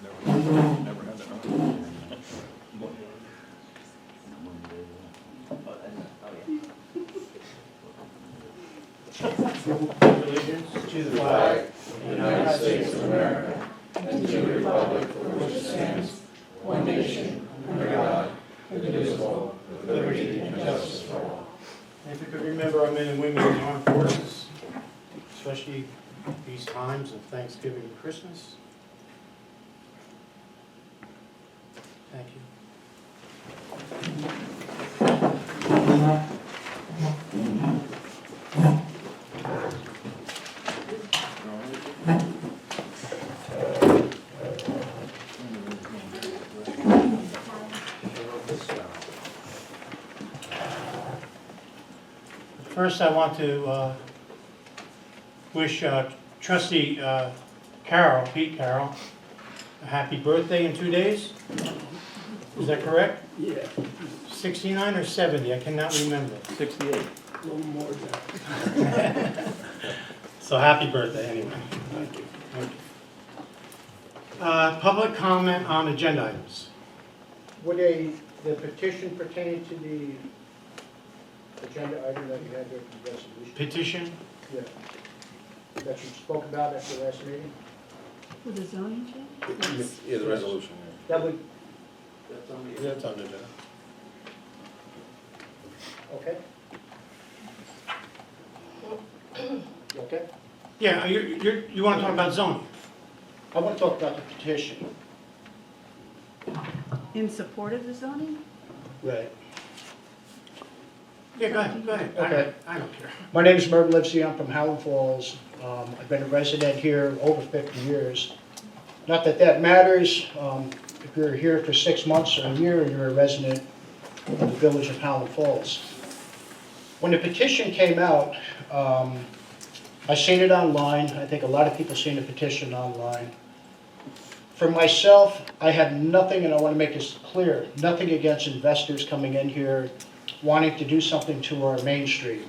Never had that. Allegiance to the flag of the United States of America and to the republic for which it stands, one nation, under God, indivisible, with liberty and justice for all. If you could remember our men and women in the armed forces, especially these times of Thanksgiving and Christmas. Thank you. First, I want to wish Trustee Pete Carroll, a happy birthday in 2 days. Is that correct? Yeah, 69 or 70? I cannot remember. 68. a little more than that. So happy birthday anyway. Thank you. Thank you. Public comment on agenda items. Would the petition pertain to the agenda item that you had there for the resolution? Petition? Yeah. That you spoke about at the last meeting? With the zoning change? Yeah, the resolution. That would, That's on the agenda. okay? Okay? Yeah, you want to talk about zoning? I want to talk about the petition. In support of the zoning? Right. Yeah, go ahead, go ahead. Okay. I don't care. My name is Merv Livesey. I'm from Howland Falls. I've been a resident here over 50 years. Not that that matters. If you're here for 6 months or a year, you're a resident of the village of Howland Falls. When the petition came out, I seen it online. I think a lot of people seen the petition online. For myself, I have nothing, and I want to make this clear, nothing against investors coming in here wanting to do something to our main street.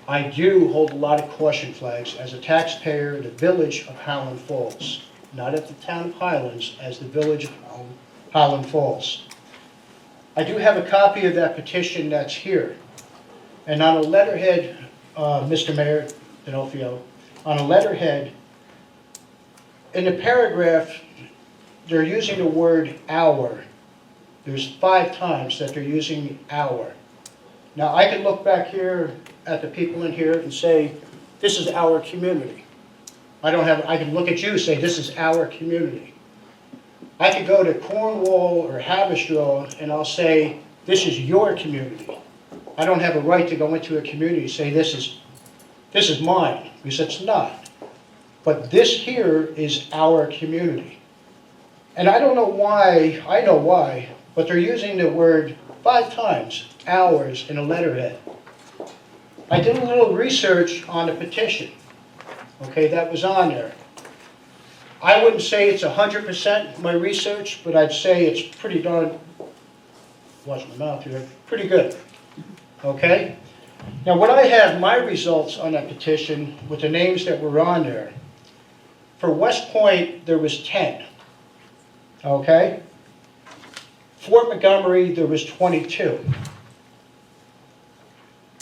I do hold a lot of caution flags as a taxpayer in the village of Howland Falls, not at the town of Highlands, as the village of Howland Falls. I do have a copy of that petition that's here. And on a letterhead, Mr. Mayor D'Onofrio, on a letterhead, in the paragraph, they're using the word "our." There's 5 times that they're using "our." Now, I can look back here at the people in here and say, this is our community. I can look at you and say, this is our community. I could go to Cornwall or Haverstraw and I'll say, this is your community. I don't have a right to go into a community and say, this is mine, because it's not. But this here is our community. And I don't know why, I know why, but they're using the word 5 times, ours, in a letterhead. I did a little research on the petition, okay, that was on there. I wouldn't say it's 100% my research, but I'd say it's pretty darn, watch my mouth here, pretty good, okay? Now, when I have my results on that petition with the names that were on there, for West Point, there was 10, okay? Fort Montgomery, there was 22.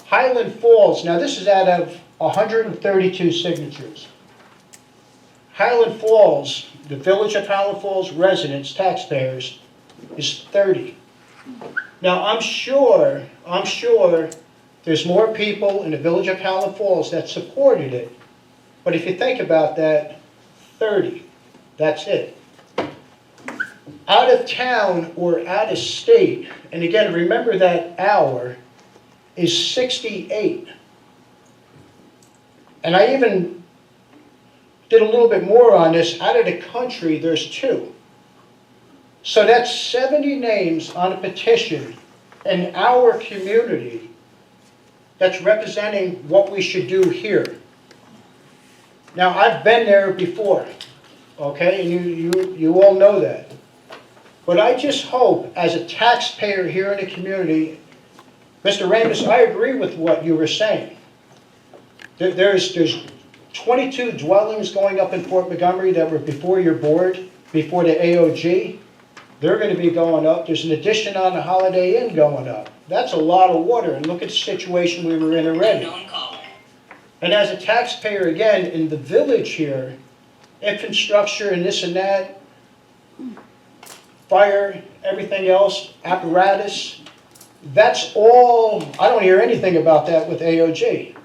Highland Falls, now this is out of 132 signatures. Highland Falls, the village of Highland Falls residents, taxpayers, is 30. Now I'm sure there's more people in the village of Highland Falls that supported it, but if you think about that, 30, that's it. Out of town or out of state, and again, remember that hour, is 68. And I even did a little bit more on this. Out of the country, there's 2. So that's 70 names on a petition in our community that's representing what we should do here. Now, I've been there before, okay, and you all know that. But I just hope, as a taxpayer here in the community, Mr. Ramus, I agree with what you were saying. There's 22 dwellings going up in Fort Montgomery that were before your board. before the AOG, they're gonna be going up. There's an addition on the Holiday Inn going up. That's a lot of water, and look at the situation we were in already. And as a taxpayer, again, in the village here, infrastructure and this and that, fire, everything else, apparatus, that's all, I don't hear anything about that with AOG.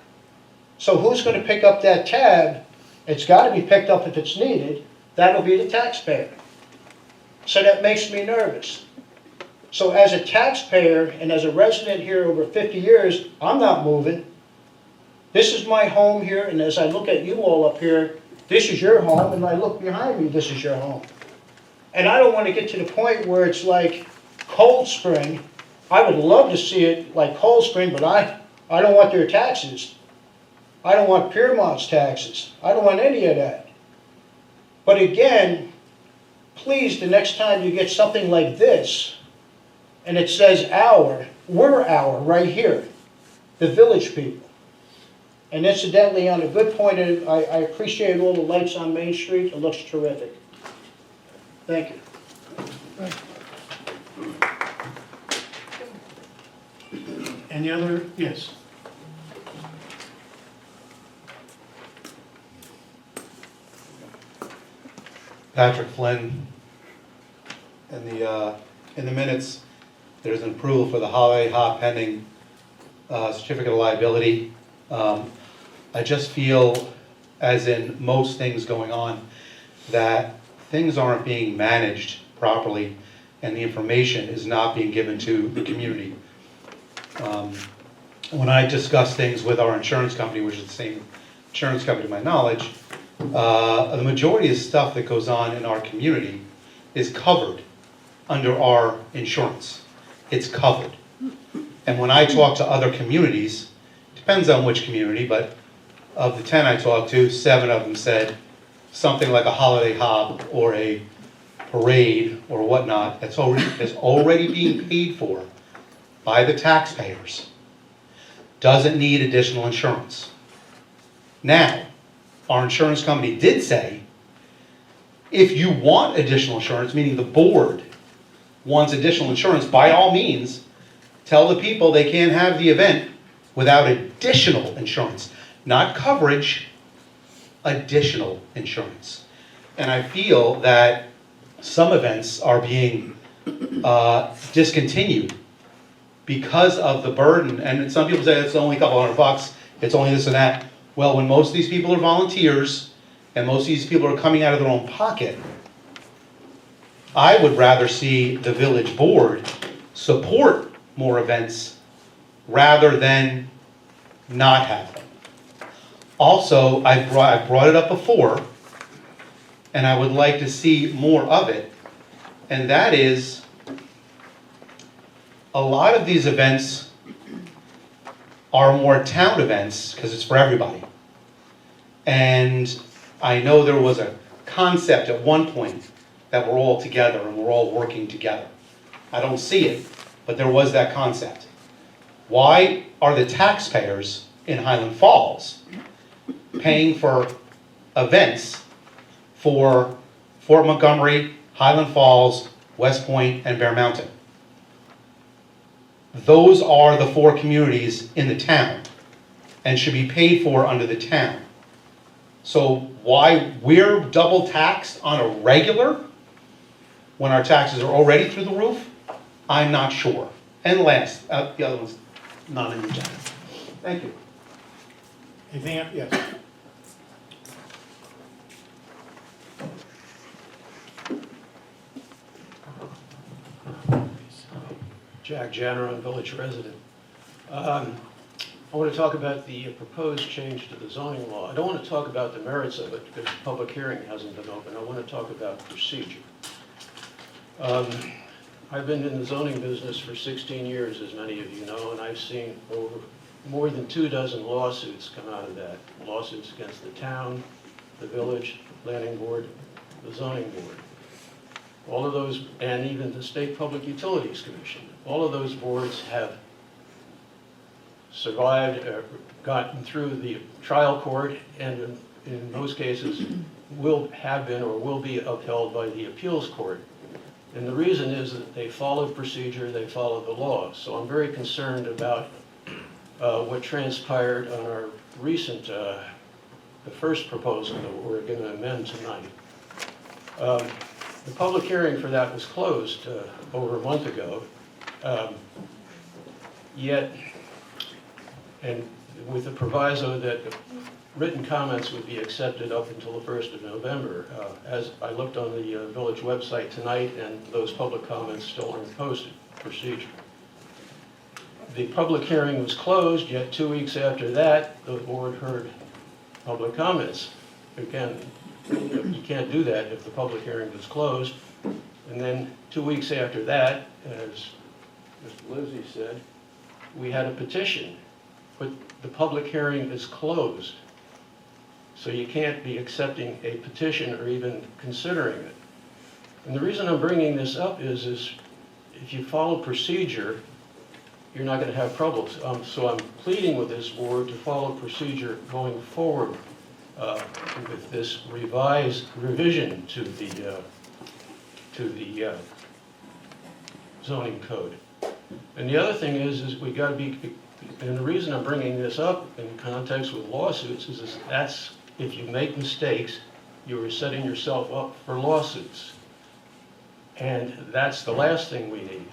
So who's gonna pick up that tab? It's gotta be picked up if it's needed. That'll be the taxpayer. So that makes me nervous. So as a taxpayer and as a resident here over 50 years, I'm not moving. This is my home here, and as I look at you all up here, this is your home, and I look behind me, this is your home. And I don't want to get to the point where it's like Cold Spring. I would love to see it like Cold Spring, but I don't want their taxes. I don't want Piermont's taxes. I don't want any of that. But again, please, the next time you get something like this, and it says we're our right here, the village people. And incidentally, on a good point, I appreciate all the lights on Main Street. It looks terrific. Thank you. Any other, yes? Patrick Flynn. In the minutes, there's an approval for the Holiday Hop pending certificate of liability. I just feel, as in most things going on, that things aren't being managed properly and the information is not being given to the community. When I discuss things with our insurance company, which is the same insurance company to my knowledge, the majority of stuff that goes on in our community is covered under our insurance. It's covered. And when I talk to other communities, depends on which community, but of the 10 I talked to, 7 of them said something like a holiday hop or a parade or whatnot that's already being paid for by the taxpayers doesn't need additional insurance. Now, our insurance company did say, if you want additional insurance, meaning the board wants additional insurance, by all means, tell the people they can't have the event without additional insurance. Not coverage, additional insurance. And I feel that some events are being discontinued because of the burden. And some people say it's only a couple $100, it's only this and that. Well, when most of these people are volunteers and most of these people are coming out of their own pocket, I would rather see the village board support more events rather than not have them. Also, I've brought it up before, and I would like to see more of it, and that is, a lot of these events are more town events, because it's for everybody. And I know there was a concept at one point that we're all together and we're all working together. I don't see it, but there was that concept. Why are the taxpayers in Highland Falls paying for events for Fort Montgomery, Highland Falls, West Point, and Bear Mountain? Those are the 4 communities in the town and should be paid for under the town. So why we're double taxed on a regular when our taxes are already through the roof, I'm not sure. And last, the other one's not in the agenda. Thank you. Anything else? Yes. Jack Janner, I'm village resident. I want to talk about the proposed change to the zoning law. I don't want to talk about the merits of it because the public hearing hasn't been open. I want to talk about procedure. I've been in the zoning business for 16 years, as many of you know, and I've seen over more than 24 lawsuits come out of that. Lawsuits against the town, the village, the planning board, the zoning board. All of those, and even the State Public Utilities Commission, all of those boards have survived, gotten through the trial court, and in most cases will have been or will be upheld by the appeals court. And the reason is that they followed procedure, they followed the law. So I'm very concerned about what transpired on our recent, the first proposal that we're going to amend tonight. The public hearing for that was closed over a month ago. Yet, and with the proviso that written comments would be accepted up until the 1st of November. As I looked on the village website tonight, and those public comments still aren't posted, procedure. The public hearing was closed, yet 2 weeks after that, the board heard public comments. Again, you can't do that if the public hearing was closed. And then 2 weeks after that, as Mr. Lizzie said, we had a petition, but the public hearing is closed. So you can't be accepting a petition or even considering it. And the reason I'm bringing this up is if you follow procedure, you're not going to have troubles. So I'm pleading with this board to follow procedure going forward with this revision to the zoning code. And the other thing is we got to be, and the reason I'm bringing this up in context with lawsuits is that's, if you make mistakes, you are setting yourself up for lawsuits. And that's the last thing we need.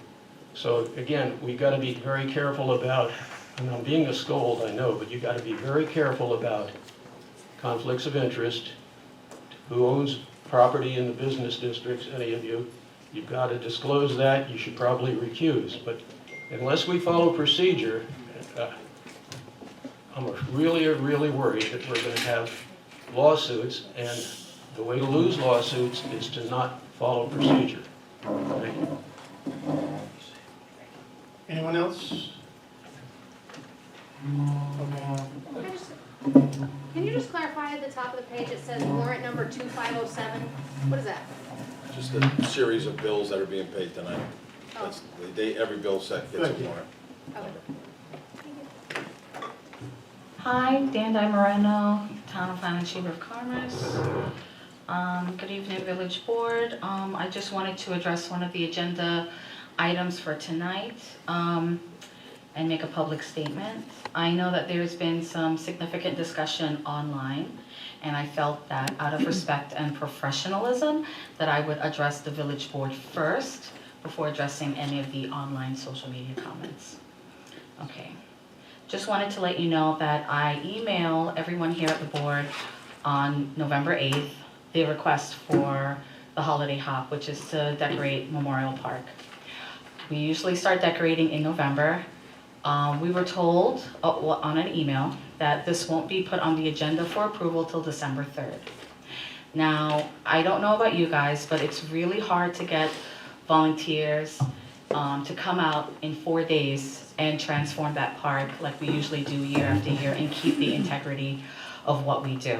So again, we got to be very careful about, and I'm being a scold, I know, but you got to be very careful about conflicts of interest, who owns property in the business districts, any of you. You've got to disclose that, you should probably recuse. But unless we follow procedure, I'm really worried that we're going to have lawsuits, and the way to lose lawsuits is to not follow procedure. Thank you. Anyone else? Can you just clarify at the top of the page, it says warrant number 2507? What is that? Just a series of bills that are being paid tonight. That's the date, every bill set gets a Thank you. warrant. Okay. Hi, Dan Di Moreno, Town of Highland Chamber of Commerce. Good evening, Village Board. I just wanted to address one of the agenda items for tonight and make a public statement. I know that there's been some significant discussion online, and I felt that out of respect and professionalism that I would address the Village Board first before addressing any of the online social media comments. Okay. Just wanted to let you know that I email everyone here at the board on November 8th the request for the holiday hop, which is to decorate Memorial Park. We usually start decorating in November. We were told on an email that this won't be put on the agenda for approval till December 3rd. Now, I don't know about you guys, but it's really hard to get volunteers to come out in 4 days and transform that park like we usually do year after year and keep the integrity of what we do.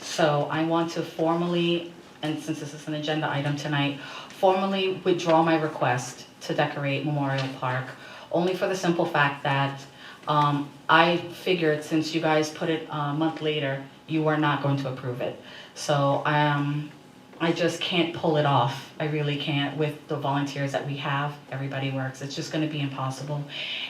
So I want to formally, and since this is an agenda item tonight, formally withdraw my request to decorate Memorial Park, only for the simple fact that I figured since you guys put it a month later, you were not going to approve it. So I just can't pull it off. I really can't with the volunteers that we have. Everybody works. It's just going to be impossible.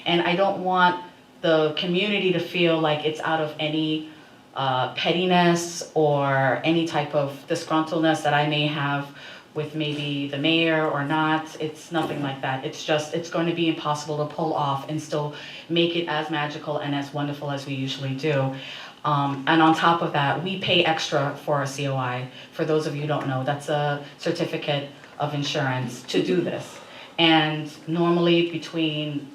And I don't want the community to feel like it's out of any pettiness or any type of disgruntledness that I may have with maybe the mayor or not. It's nothing like that. It's just, it's going to be impossible to pull off and still make it as magical and as wonderful as we usually do. And on top of that, we pay extra for a COI. For those of you who don't know, that's a certificate of insurance to do this. And normally between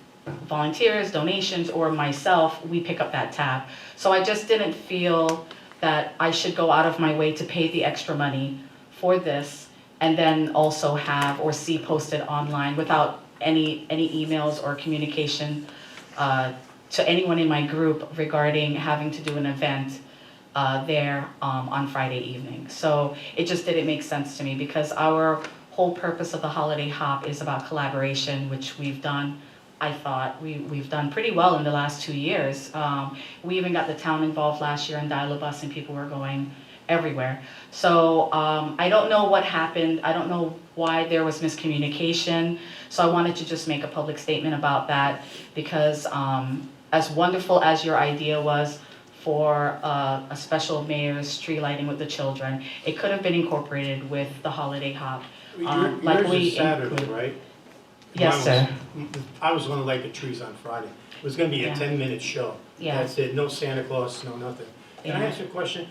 volunteers, donations, or myself, we pick up that tab. So I just didn't feel that I should go out of my way to pay the extra money for this and then also have or see posted online without any emails or communication to anyone in my group regarding having to do an event there on Friday evening. So it just didn't make sense to me because our whole purpose of the holiday hop is about collaboration, which we've done. I thought we've done pretty well in the last 2 years. We even got the town involved last year in Dial-A-Bus, and people were going everywhere. So I don't know what happened. I don't know why there was miscommunication. So I wanted to just make a public statement about that because as wonderful as your idea was for a special mayor's tree lighting with the children, it could have been incorporated with the holiday hop. Yours Luckily, is Saturday, right? Yes, sir. I was gonna light the trees on Friday. It was gonna be a Yeah. 10-minute show. Yeah. That's it, no Santa Claus, no nothing. Can I Yeah. ask you a question?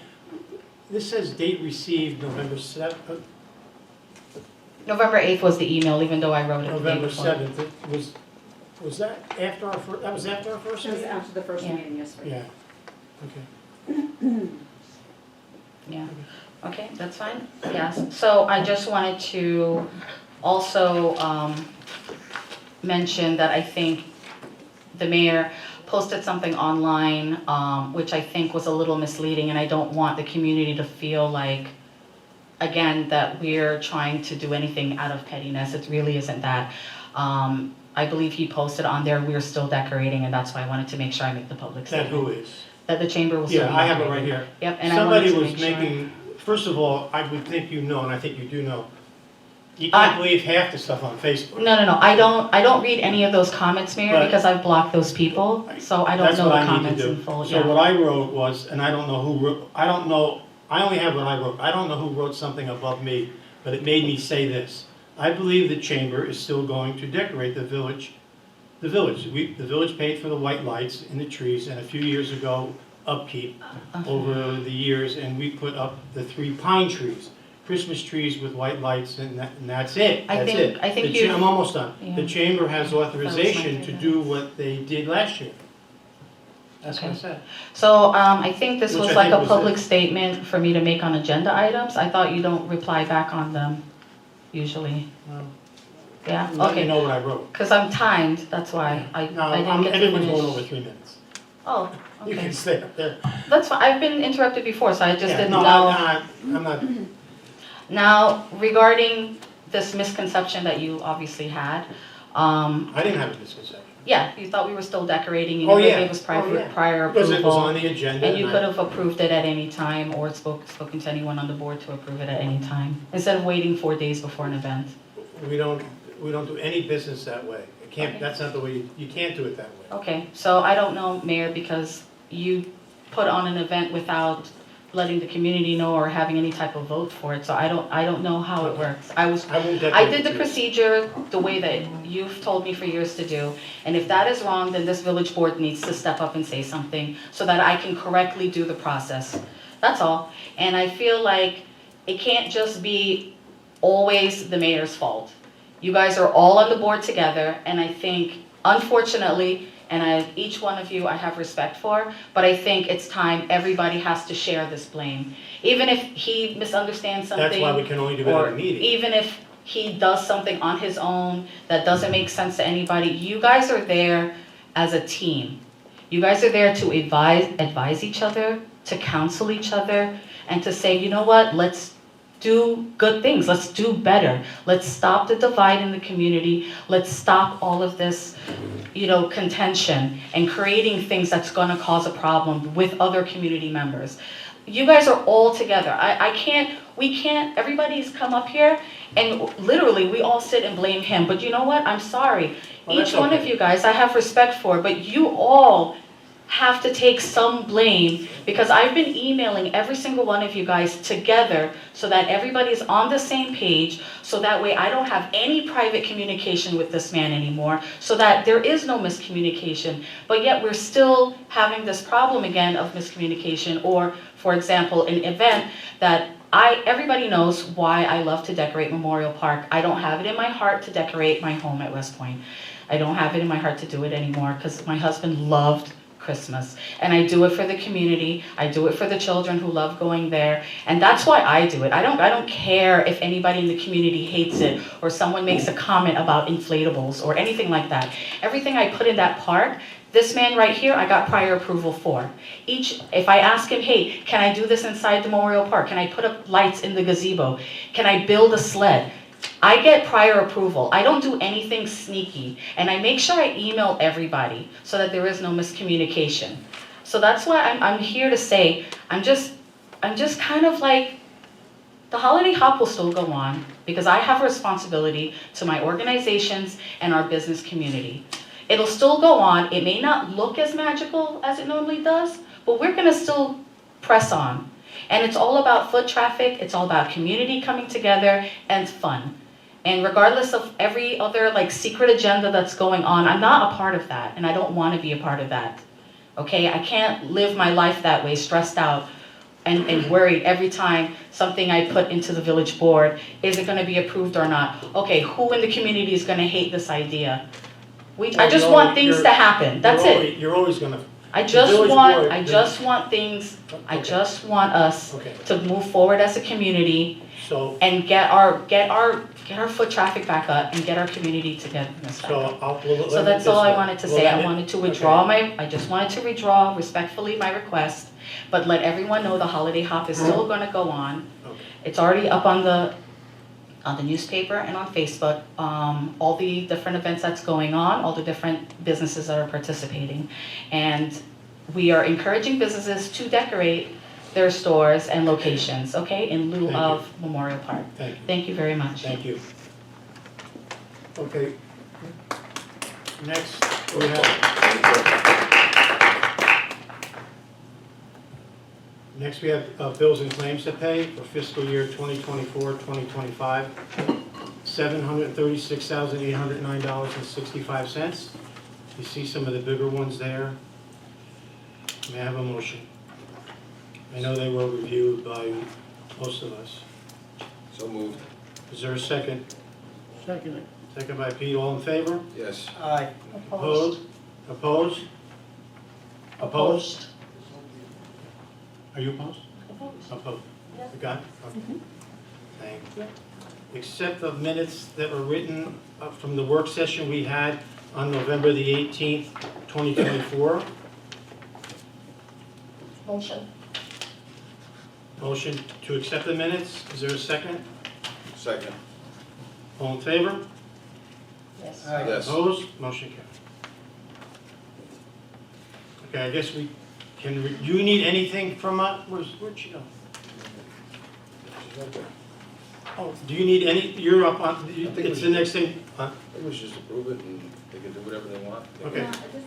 This says date received November 7th, November 8th was the email, even though I wrote it the day November before. 7th. Was that after our first, that was after our first It was meeting? after the first Yeah. meeting yesterday. Yeah, okay. Yeah, okay, that's fine, yes. So I just wanted to also mention that I think the mayor posted something online, which I think was a little misleading, and I don't want the community to feel like, again, that we're trying to do anything out of pettiness. It really isn't that. I believe he posted on there, we're still decorating, and that's why I wanted to make sure I make the public That statement. who is? That the chamber will still be Yeah, I have it right decorating. here. Yep, and I wanted Somebody to was make sure. making, first of all, I would think you know, and I think you do know, you can't believe half the stuff on Facebook. No, I don't read any of those comments, Mayor, But- because I've blocked those people, so I don't That's know what the I need to comments do. in full, So yeah. what I wrote was, and I don't know who wrote, I don't know, I only have what I wrote. I don't know who wrote something above me, but it made me say this. I believe the chamber is still going to decorate the village. The village paid for the white lights in the trees, and a few years ago, upkeep over the years, and we put up the 3 pine trees. Christmas trees with white lights, and that's it. I That's think- it. I think The cha- you- I'm almost done. Yeah. The chamber has authorization to favorite. do what they did last year. That's what I Okay. said. So, I think this Which was I like think a was public it. statement for me to make on agenda items. I thought you don't reply back on them, usually. Well, Yeah, Let me okay. know what I wrote. Because I'm timed, that's why. I No, didn't get to everyone's going over finish. 3 minutes. Oh, You okay. can stay up there. That's fine. I've been interrupted before, so I just Yeah, didn't no, know. I'm not, Now, regarding this misconception that you obviously had, I didn't have a misconception. yeah, you thought we were still decorating, you Oh, never yeah. gave us Oh, yeah. prior Because it was on approval. the agenda. And you I- could have approved it at any time or spoken to anyone on the board to approve it at any time, instead of waiting 4 days before an event. We don't do any business that way. It can't, Okay. that's not the way, you can't do it that way. Okay, so I don't know, Mayor, because you put on an event without letting the community know or having any type of vote for it, so I don't know how it works. I won't decorate I did the trees. procedure the way that you've told me for years to do, and if that is wrong, then this village board needs to step up and say something so that I can correctly do the process. That's all. And I feel like it can't just be always the mayor's fault. You guys are all on the board together, and I think, unfortunately, and each one of you I have respect for, but I think it's time everybody has to share this blame. Even if he misunderstands something. That's why we can only do it at Or a meeting. even if he does something on his own that doesn't make sense to anybody, you guys are there as a team. You guys are there to advise each other, to counsel each other, and to say, you know what, let's do good things, let's do better. Let's stop the divide in the community. Let's stop all of this, contention and creating things that's gonna cause a problem with other community members. You guys are all together. We can't, everybody's come up here and literally we all sit and blame him. But you know what? I'm sorry. Well, Each that's one of okay. you guys I have respect for, but you all have to take some blame because I've been emailing every single one of you guys together so that everybody's on the same page, so that way I don't have any private communication with this man anymore, so that there is no miscommunication. But yet we're still having this problem again of miscommunication, or for example, an event that everybody knows why I love to decorate Memorial Park. I don't have it in my heart to decorate my home at West Point. I don't have it in my heart to do it anymore because my husband loved Christmas. And I do it for the community. I do it for the children who love going there. And that's why I do it. I don't care if anybody in the community hates it or someone makes a comment about inflatables or anything like that. Everything I put in that park, this man right here, I got prior approval for. If I ask him, hey, can I do this inside the Memorial Park? Can I put up lights in the gazebo? Can I build a sled? I get prior approval. I don't do anything sneaky. And I make sure I email everybody so that there is no miscommunication. So that's why I'm here to say, I'm just I'm just kind of like, the holiday hop will still go on because I have a responsibility to my organizations and our business community. It'll still go on. It may not look as magical as it normally does, but we're gonna still press on. And it's all about foot traffic, it's all about community coming together and fun. And regardless of every other like secret agenda that's going on, I'm not a part of that and I don't wanna be a part of that. Okay, I can't live my life that way, stressed out and worried every time something I put into the village board, is it gonna be approved or not? Okay, who in the community is gonna hate this idea? I just want things to happen, that's it. You're always gonna, I the just village want, board- I just want things, I Okay. just want us okay, to move forward as a community so, and get our foot traffic back up and get our community togetherness back up. so I'll. we'll So end it that's this all I way. wanted to We'll say. end I it- wanted to okay. withdraw I just wanted to withdraw respectfully my request, but let everyone know the holiday hop is still gonna go on. Okay. It's already up on the newspaper and on Facebook, all the different events that's going on, all the different businesses that are participating. And we are encouraging businesses to decorate their stores and locations, okay, in lieu Thank you. of Memorial Park. Thank you. Thank you very much. Thank you. Okay. Next, we have bills and claims to pay for fiscal year 2024, 2025, $736,809.65. You see some of the bigger ones there. May I have a motion? I know they were reviewed by most of us. So moved. Is there a second? Second. Second by Pete, all in favor? Yes. Aye. Opposed? Opposed? Opposed? Are you opposed? Opposed. You got it? Okay. Thank you. Accept the minutes that were written from the work session we had on November the 18th, 2024. Motion. Motion to accept the minutes. Is there a second? Second. All in favor? Yes. Yes. Opposed? Motion carried. Okay, I guess we can, do you need anything from us? Where'd she go? She's right there. Oh, do you need any, you're up on, think it it's was- the next thing? Huh? I think we should just approve it and they can do whatever they want. Okay,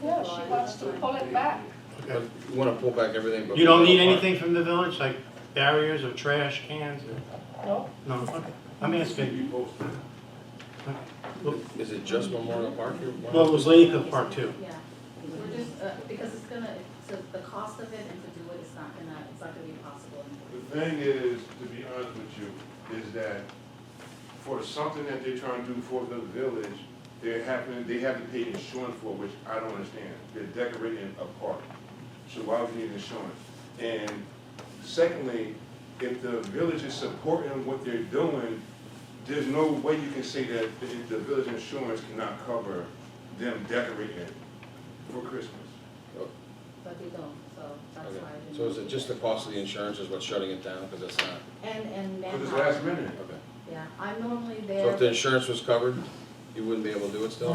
Yeah, she wants to pull it back. But okay. you wanna pull back everything but. You don't need anything from the village, like barriers or trash cans or? No. No, okay. I'm asking. Okay. Well, Is it just Memorial Park you want? well, it was Lady Cook Park too. Yeah, we're just, because it's gonna, so the cost of it and to do it, it's not gonna be possible. The thing is, to be honest with you, is that for something that they're trying to do for the village, they have to pay insurance for, which I don't understand. They're decorating a park, so why would you need insurance? And secondly, if the village is supporting what they're doing, there's no way you can say that the village insurance cannot cover them decorating for Christmas. But they don't, so that's Okay. why I didn't. So is it just the cost of the insurance is what's shutting it down, because it's not? And Because it's manpower, last minute. Okay. yeah, I'm normally So there. if the insurance was covered, you wouldn't be able to do it still?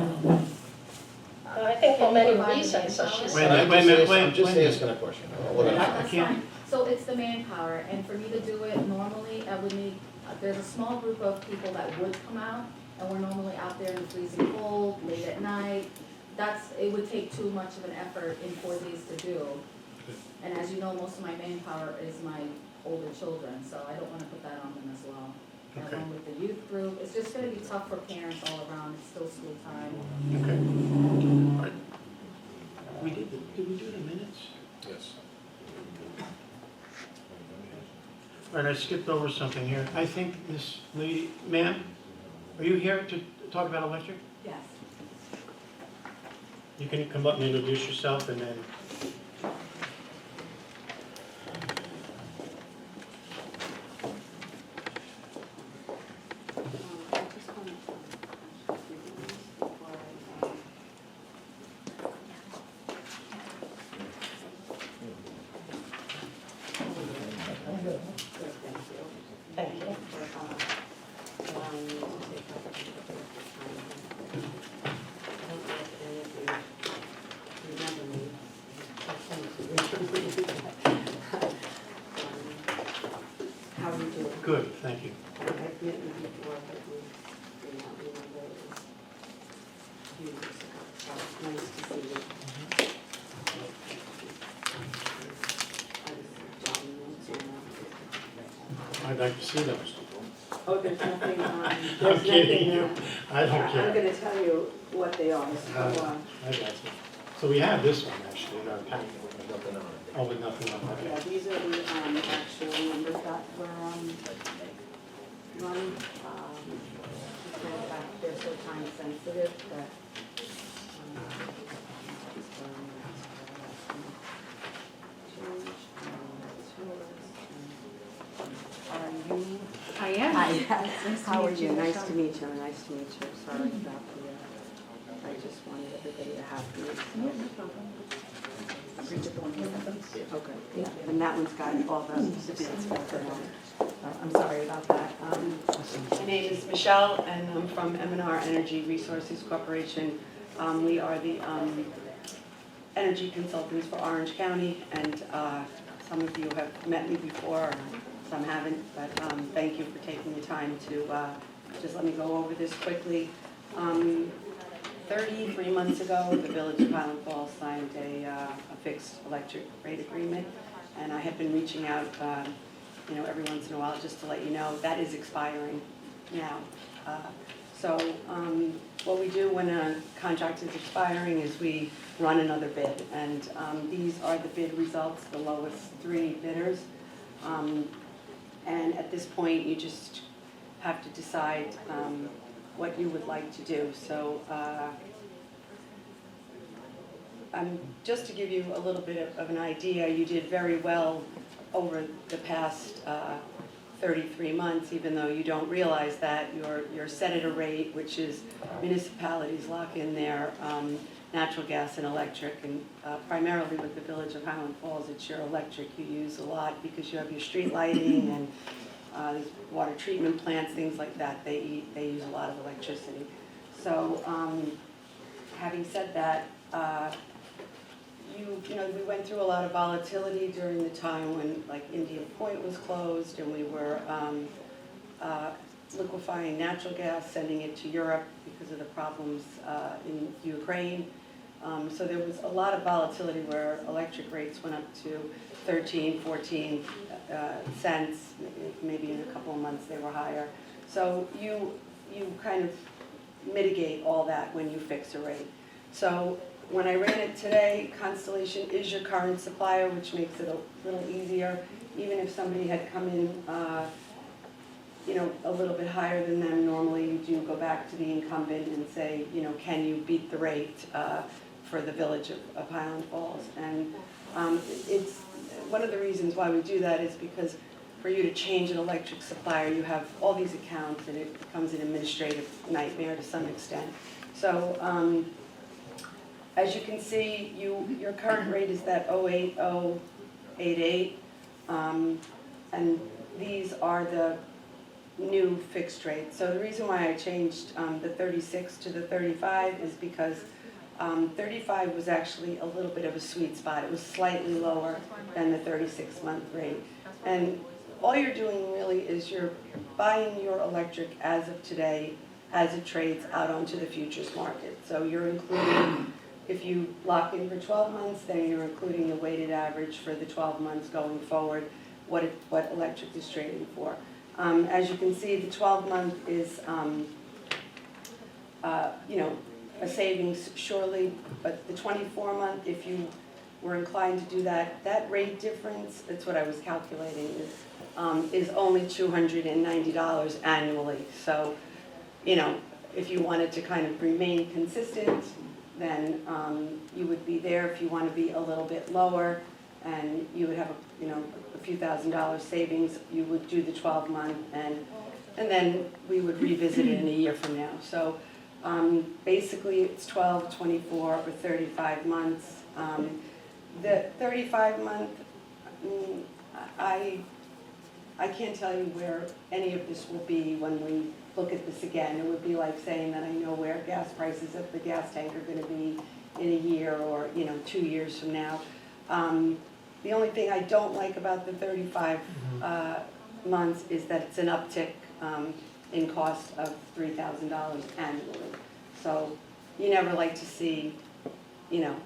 I think for many reasons, so she's. Wait a minute, wait a minute, I'm just wait a minute. asking a question. I'll look at it. That's can't- fine. So it's the manpower, and for me to do it normally, I would need, there's a small group of people that would come out, and we're normally out there in the freezing cold, late at night. It would take too much of an effort in 4 days to do. And as you know, most of my manpower is my older children, so I don't wanna put that on them as well. And Okay. along with the youth group, it's just gonna be tough for parents all around, it's still school time. Okay. All right. Did we do the minutes? Yes. All right, I skipped over something here. I think this lady, ma'am, are you here to talk about electric? Yes. You can come up and introduce yourself and then. Nice to see you. I'd like to see those. Oh, there's nothing, I'm there's kidding you. nothing, I don't I'm care. gonna tell you what they are, so, I got you. So we have this one actually in our packet. Nothing on it. Oh, with nothing on it. yeah, Okay. these are the, actual numbers that were, run, in fact, they're so time sensitive that, are you? I am. Hi. Nice to How are meet you? you. Nice to meet you, nice to meet you. Sorry about the, I just wanted everybody to have the. Okay, yeah, and that one's got all the bids for it. I'm sorry about that. My name is Michelle, and I'm from M&R Energy Resources Corporation. We are the energy consultants for Orange County, and some of you have met me before, some haven't, but thank you for taking the time to just let me go over this quickly. 33 months ago, the Village of Highland Falls signed a fixed electric rate agreement, and I have been reaching out every once in a while just to let you know that is expiring now. So what we do when a contract is expiring is we run another bid, and these are the bid results, the lowest 3 bidders. And at this point, you just have to decide what you would like to do. So just to give you a little bit of an idea, you did very well over the past 33 months, even though you don't realize that. You're set at a rate, which is municipalities lock in their natural gas and electric, and primarily with the Village of Highland Falls, it's your electric you use a lot because you have your street lighting and these water treatment plants, things like that. They use a lot of electricity. So having said that, we went through a lot of volatility during the time when, like, Indian Point was closed, and we were liquefying natural gas, sending it to Europe because of the problems in Ukraine. So there was a lot of volatility where electric rates went up to 13, 14 cents. Maybe in a couple of months they were higher. So you kind of mitigate all that when you fix a rate. So when I ran it today, Constellation is your current supplier, which makes it a little easier. Even if somebody had come in a little bit higher than them, normally you do go back to the incumbent and say, can you beat the rate for the Village of Highland Falls? And it's one of the reasons why we do that is because for you to change an electric supplier, you have all these accounts, and it becomes an administrative nightmare to some extent. So as you can see, your current rate is that 08088, and these are the new fixed rates. So the reason why I changed the 36 to the 35 is because 35 was actually a little bit of a sweet spot. It was slightly lower than the 36-month rate. And all you're doing really is you're buying your electric as of today as it trades out onto the futures market. So you're including, if you lock in for 12 months, then you're including the weighted average for the 12 months going forward, what electric is trading for. As you can see, the 12-month is, a savings surely, but the 24-month, if you were inclined to do that, that rate difference, that's what I was calculating, is only $290 annually. So, if you wanted to kind of remain consistent, then you would be there. If you want to be a little bit lower, and you would have a few $1,000s savings, you would do the 12-month, and then we would revisit it in a year from now. So basically it's 12, 24, or 35 months. The 35-month, I can't tell you where any of this will be when we look at this again. It would be like saying that I know where gas prices at the gas tank are going to be in a year or 2 years from now. The only thing I don't like about the 35 months is that it's an uptick in cost of $3,000 annually. So you never like to see you know.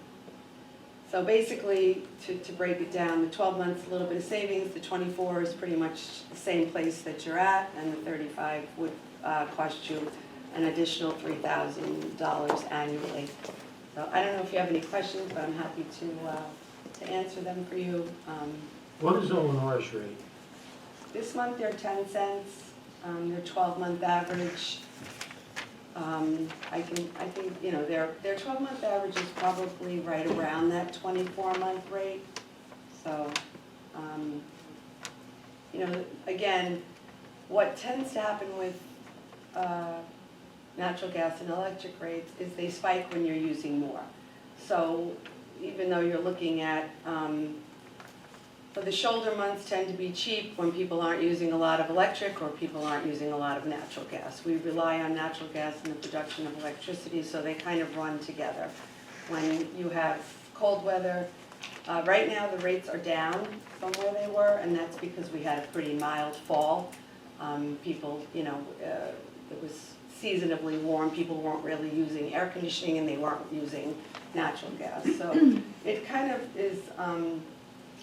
So basically, to break it down, the 12 months, a little bit of savings, the 24 is pretty much the same place that you're at, and the 35 would cost you an additional $3,000 annually. So I don't know if you have any questions, but I'm happy to answer them for you. What is O&R's rate? This month, they're 10 cents, their 12-month average. I think, you know, their 12-month average is probably right around that 24-month rate. So, you know, again, what tends to happen with natural gas and electric rates is they spike when you're using more. So even though you're looking at, the shoulder months tend to be cheap when people aren't using a lot of electric or people aren't using a lot of natural gas. We rely on natural gas in the production of electricity, so they kind of run together. When you have cold weather, right now the rates are down from where they were, and that's because we had a pretty mild fall. People, you know, it was seasonably warm, people weren't really using air conditioning and they weren't using natural gas. So it kind of is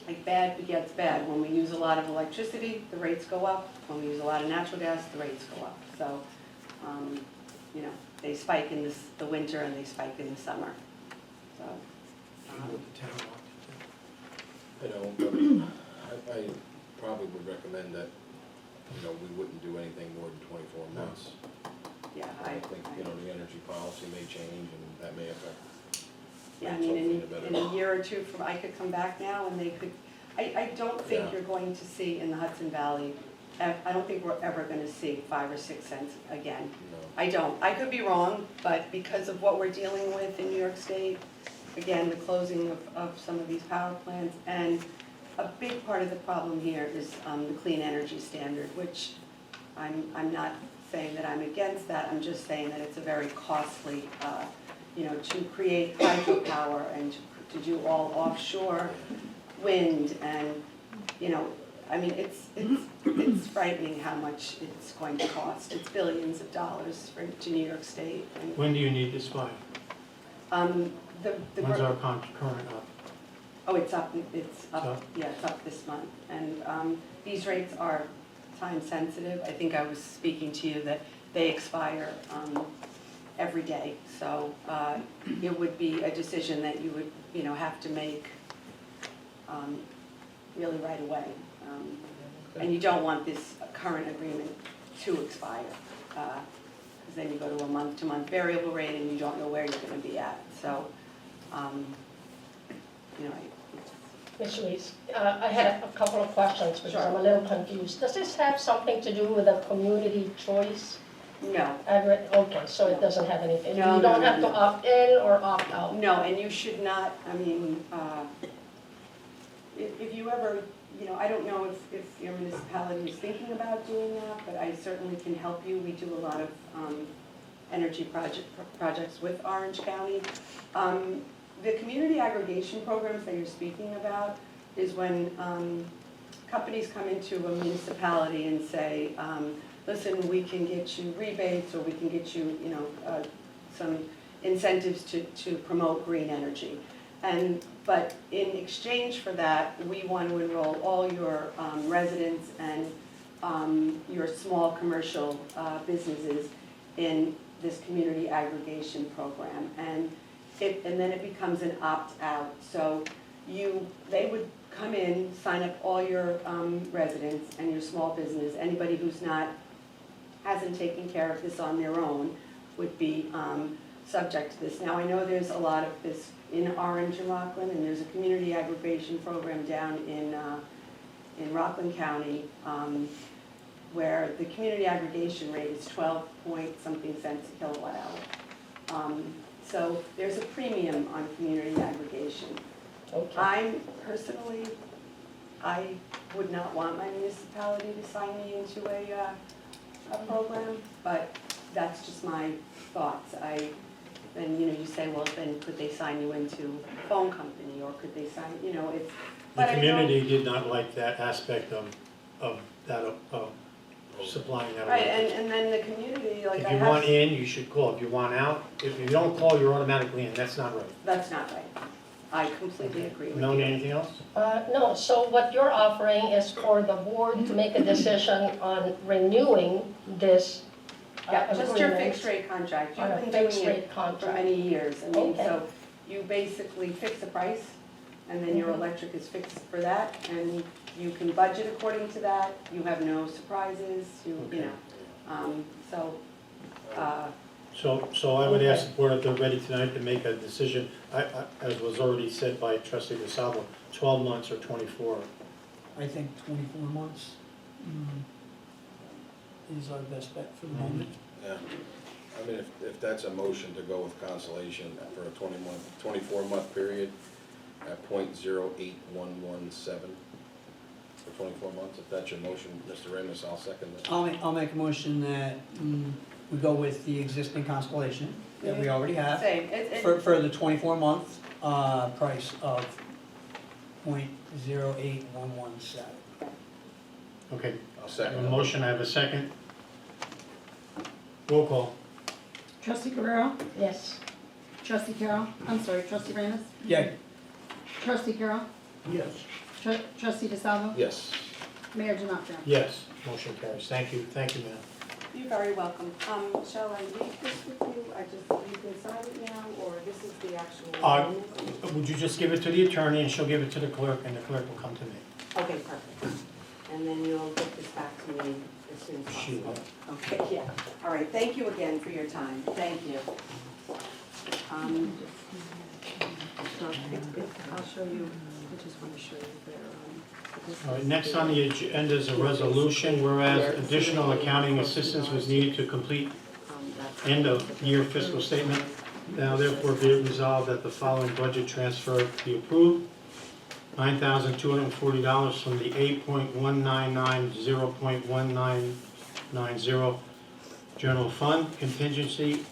like bad begets bad. When we use a lot of electricity, the rates go up. When we use a lot of natural gas, the rates go up. So, you know, they spike in the winter and they spike in the summer. So, You know, but I probably would recommend that, you know, we wouldn't do anything more than 24 months. yeah, I think, you know, the energy policy may change and that may affect. yeah, I rates mean, hopefully in a better in a year or two from, I could come back now and they could, I don't think Yeah. you're going to see in the Hudson Valley, I don't think we're ever going to see 5 or 6 cents again. No. I don't. I could be wrong, but because of what we're dealing with in New York State, again, the closing of some of these power plants, and a big part of the problem here is the clean energy standard, which I'm not saying that I'm against that, I'm just saying that it's a very costly, you know, to create hydropower and to do all offshore wind and, you know, I mean, it's frightening how much it's going to cost. It's billions of dollars to New York State. And, When do you need this by? When's our current up? Oh, it's up, up? yeah, it's up this month. And these rates are time sensitive. I think I was speaking to you that they expire every day. So it would be a decision that you would, you know, have to make really right away. And you don't want this current agreement to expire, because then you go to a month-to-month variable rate and you don't know where you're going to be at. So, you know, Ms. Reese, I had a couple of questions because I'm a little confused. Does this have something to do with a community choice? no. Okay, so it doesn't have anything. No, You don't no, have no, to no. opt in or opt out? No, and you should not, I mean, if you ever, you know, I don't know if your municipality is thinking about doing that, but I certainly can help you. We do a lot of energy projects with Orange County. The community aggregation programs that you're speaking about is when companies come into a municipality and say, listen, we can get you rebates or we can get you, you know, some incentives to promote green energy. But in exchange for that, we want to enroll all your residents and your small commercial businesses in this community aggregation program. And then it becomes an opt-out. So they would come in, sign up all your residents and your small business. Anybody who's hasn't taken care of this on their own would be subject to this. Now, I know there's a lot of this in Orange and Rockland, and there's a community aggregation program down in Rockland County where the community aggregation rate is 12-point-something cents a kilowatt hour. So there's a premium on community aggregation. Okay. I would not want my municipality to sign me into a program, but that's just my thoughts. Then, you know, you say, well, then could they sign you into a phone company, or could they sign, you know, it's. The community did not like that aspect of that supplying that Right, electricity. and then the community, like I If you want have, in, you should call. If you want out, if you don't call, you're automatically in. That's not right. that's not right. I completely agree with Melanie, you. anything else? No, so what you're offering is for the board to make a decision on renewing this Yeah, just your agreement fixed rate contract. on a You've been doing fixed it rate for contract. many years. I mean, Okay. so you basically fix a price, and then your Mhm. electric is fixed for that, and you can budget according to that. You have no surprises, you Okay. know. So, So I would ask the board if they're ready tonight to make a decision, as was already said by trustee DeSalvo, 12 months or 24. I think 24 months is our best bet for the moment. Yeah, I mean, if that's a motion to go with Constellation for a 24-month period at .08117 for 24 months, if that's your motion, Mr. Ramos, I'll second that. I'll make a motion that we go with the existing Constellation that we already have same. for the 24-month price of .08117. Okay, I'll I second have a that. motion, I have a second. Roll call. Trustee Guerrero? Yes. Trustee Carroll? I'm sorry, trustee Ramos? Yeah. Trustee Carroll? Yes. Trustee DeSalvo? Yes. Mayor Janatra? Yes, motion carries. Thank you, ma'am. You're very welcome. Shall I leave this with you? You can sign it now, or this is the actual. Would you just give it to the attorney, and she'll give it to the clerk, and the clerk will come to me? Okay, perfect. And then you'll get this back to me as soon as She possible. will. Okay, yeah. All right, thank you again for your time. Thank you. I'll show you, I just want to show you All right, next on the agenda is a resolution, whereas additional accounting assistance was needed to complete end of year fiscal statement. Now therefore be it resolved that the following budget transfer be approved. $9,240 from the 8.199 general fund contingency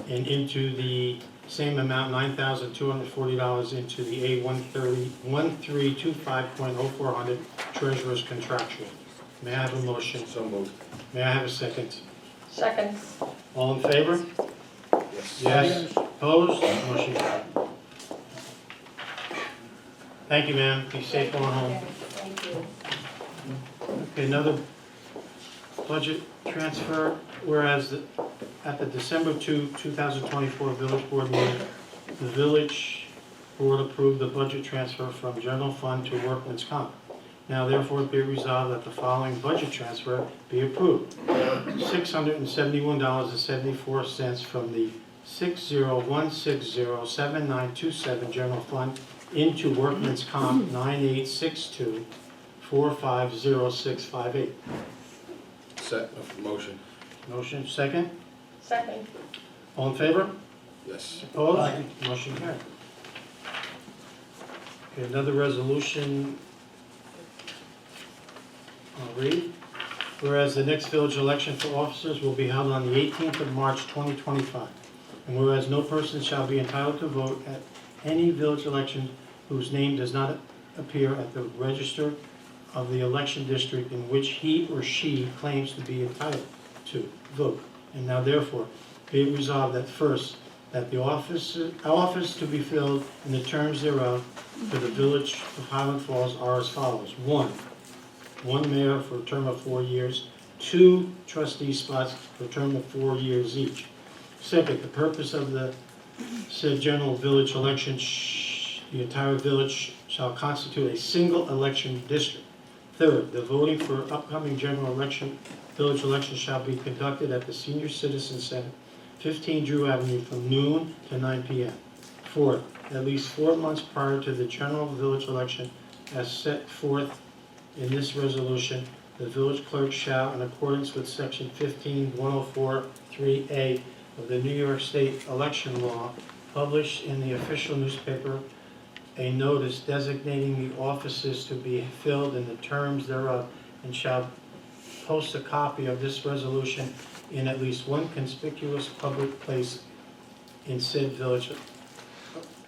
and into the same amount, $9,240 into the A1325.0400 treasurer's contractual. May I have a motion? So moved. May I have a second? Second. All in favor? Yes. Yes. Opposed? Motion carried. Thank you, ma'am. Be safe going home. Thank you. Okay, another budget transfer, whereas at the December 2024 Village Board meeting, the Village Board approved the budget transfer from general fund to workman's comp. Now therefore be resolved that the following budget transfer be approved. $671.74 from the 601607927 general fund into workman's comp 9862450658. Set, motion. Motion, second. Second. All in favor? Yes. Opposed? Motion carried. Okay, another resolution. I'll read. Whereas the next village election for officers will be held on the 18th of March 2025. And whereas no person shall be entitled to vote at any village election whose name does not appear at the register of the election district in which he or she claims to be entitled to vote. And now therefore, be it resolved that first, that the office to be filled and the terms thereof for the village of Highland Falls are as follows. One mayor for a term of 4 years. 2 trustee spots for a term of 4 years each. Second, the purpose of the said general village election, the entire village shall constitute a single election district. Third, the voting for upcoming general election, village election shall be conducted at the Senior Citizen Center, 15 Drew Avenue, from noon to 9 p.m. Fourth, at least 4 months prior to the general village election, as set forth in this resolution, the village clerk shall, in accordance with section 15104(3)A of the New York State election law, publish in the official newspaper a notice designating the offices to be filled and the terms thereof, and shall post a copy of this resolution in at least one conspicuous public place in said village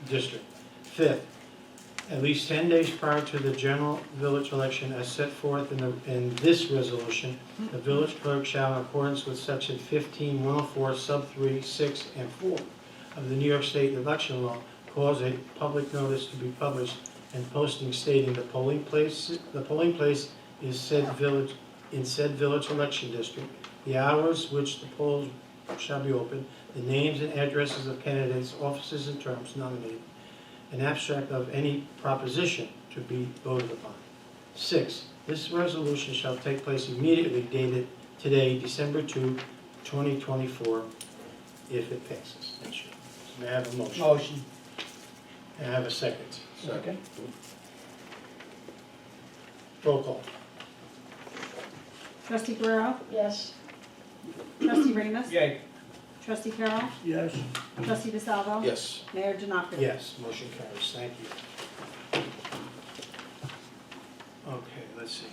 district. Fifth, At least 10 days prior to the general village election as set forth in this resolution, the village clerk shall, in accordance with section 15104, sub 3, 6, and 4 of the New York State election law, cause a public notice to be published and posting stating the polling place is said village, in said village election district, the hours which the polls shall be open, the names and addresses of candidates, offices, and terms nominated, an abstract of any proposition to be voted upon. 6, this resolution shall take place immediately dated today, December 2, 2024, if it passes. It should. May I have a motion? Motion. May I have a second? Second. Roll call. Trustee Guerrero? Yes. Trustee Ramos? Yay. Trustee Carroll? Yes. Trustee DeSalvo? Yes. Mayor Janaka? Yes, motion carries. Thank you. Okay, let's see.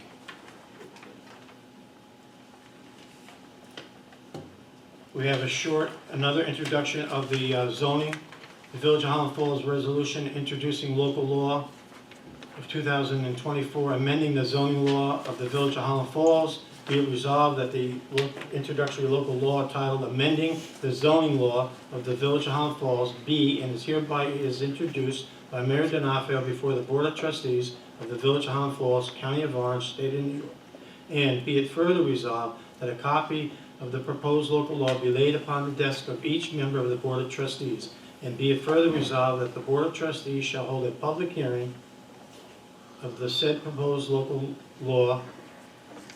We have another introduction of the zoning. The Village of Highland Falls Resolution introducing local law of 2024, amending the zoning law of the Village of Highland Falls. Be it resolved that the introductory local law titled Amending the Zoning Law of the Village of Highland Falls be and is hereby introduced by Mayor D'Onofrio before the Board of Trustees of the Village of Highland Falls, County of Orange, State of New York. And be it further resolved that a copy of the proposed local law be laid upon the desk of each member of the Board of Trustees. And be it further resolved that the Board of Trustees shall hold a public hearing of the said proposed local law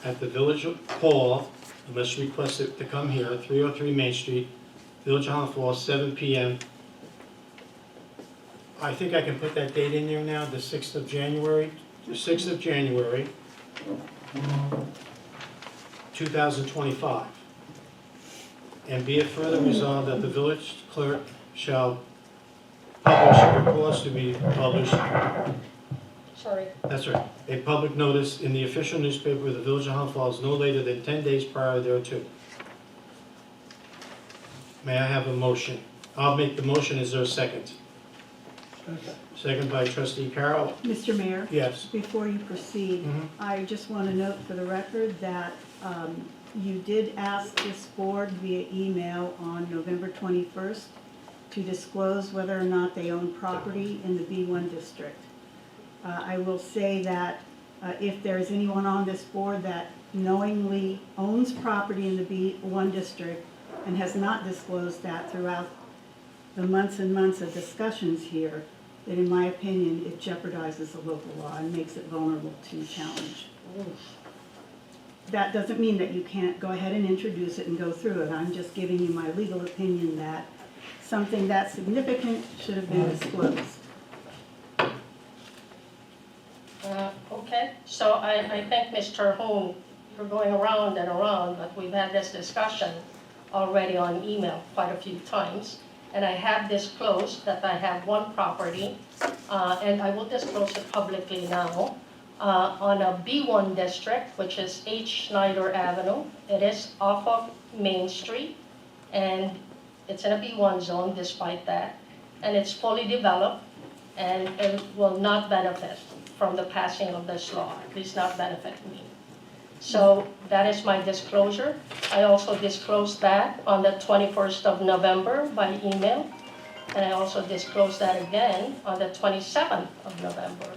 at the Village Hall, unless requested to come here, 303 Main Street, Village of Highland Falls, 7 p.m. I think I can put that date in there now, the 6th of January, 2025. And be it further resolved that the village clerk shall publish reports to be published. Sorry. That's right. A public notice in the official newspaper of the Village of Highland Falls no later than 10 days prior thereto. May I have a motion? I'll make the motion. Is there a second? Second by Trustee Carroll. Mr. Mayor? Yes. Before you proceed, I just want to note for the record that you did ask this board via email on November 21st to disclose whether or not they own property in the B1 district. I will say that if there's anyone on this board that knowingly owns property in the B1 district and has not disclosed that throughout the months and months of discussions here, then in my opinion, it jeopardizes the local law and makes it vulnerable to challenge. That doesn't mean that you can't go ahead and introduce it and go through it. I'm just giving you my legal opinion that something that significant should have been disclosed. Okay, so I thank Mr. Holm for going around and around, but we've had this discussion already on email quite a few times. And I have disclosed that I have one property, and I will disclose it publicly now, on a B1 district, which is H. Schneider Avenue. It is off of Main Street, and it's in a B1 zone despite that. And it's fully developed, and it will not benefit from the passing of this law, at least not benefit me. So that is my disclosure. I also disclosed that on the 21st of November by email. And I also disclosed that again on the 27th of November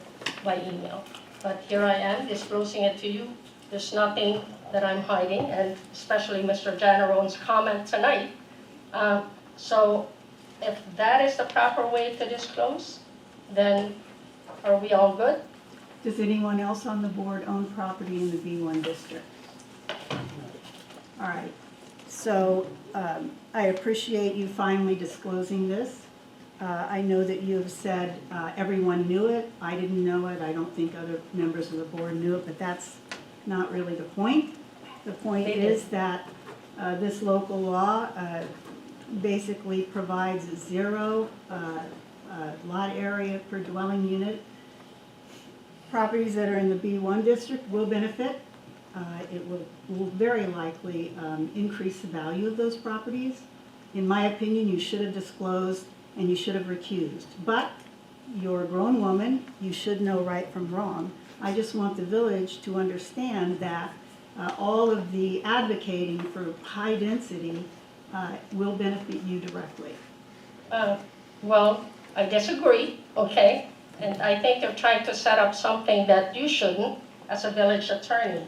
by email. But here I am disclosing it to you. There's nothing that I'm hiding, and especially Mr. Janarone's comment tonight. So if that is the proper way to disclose, then are we all good? Does anyone else on the board own property in the B1 district? All right, so I appreciate you finally disclosing this. I know that you have said everyone knew it. I didn't know it. I don't think other members of the board knew it, but that's not really the point. The point is that this local law basically provides 0 lot area per dwelling unit. Properties that are in the B1 district will benefit. It will very likely increase the value of those properties. In my opinion, you should have disclosed and you should have recused. But you're a grown woman, you should know right from wrong. I just want the village to understand that all of the advocating for high density will benefit you directly. Well, I disagree, okay? And I think they're trying to set up something that you shouldn't as a village attorney.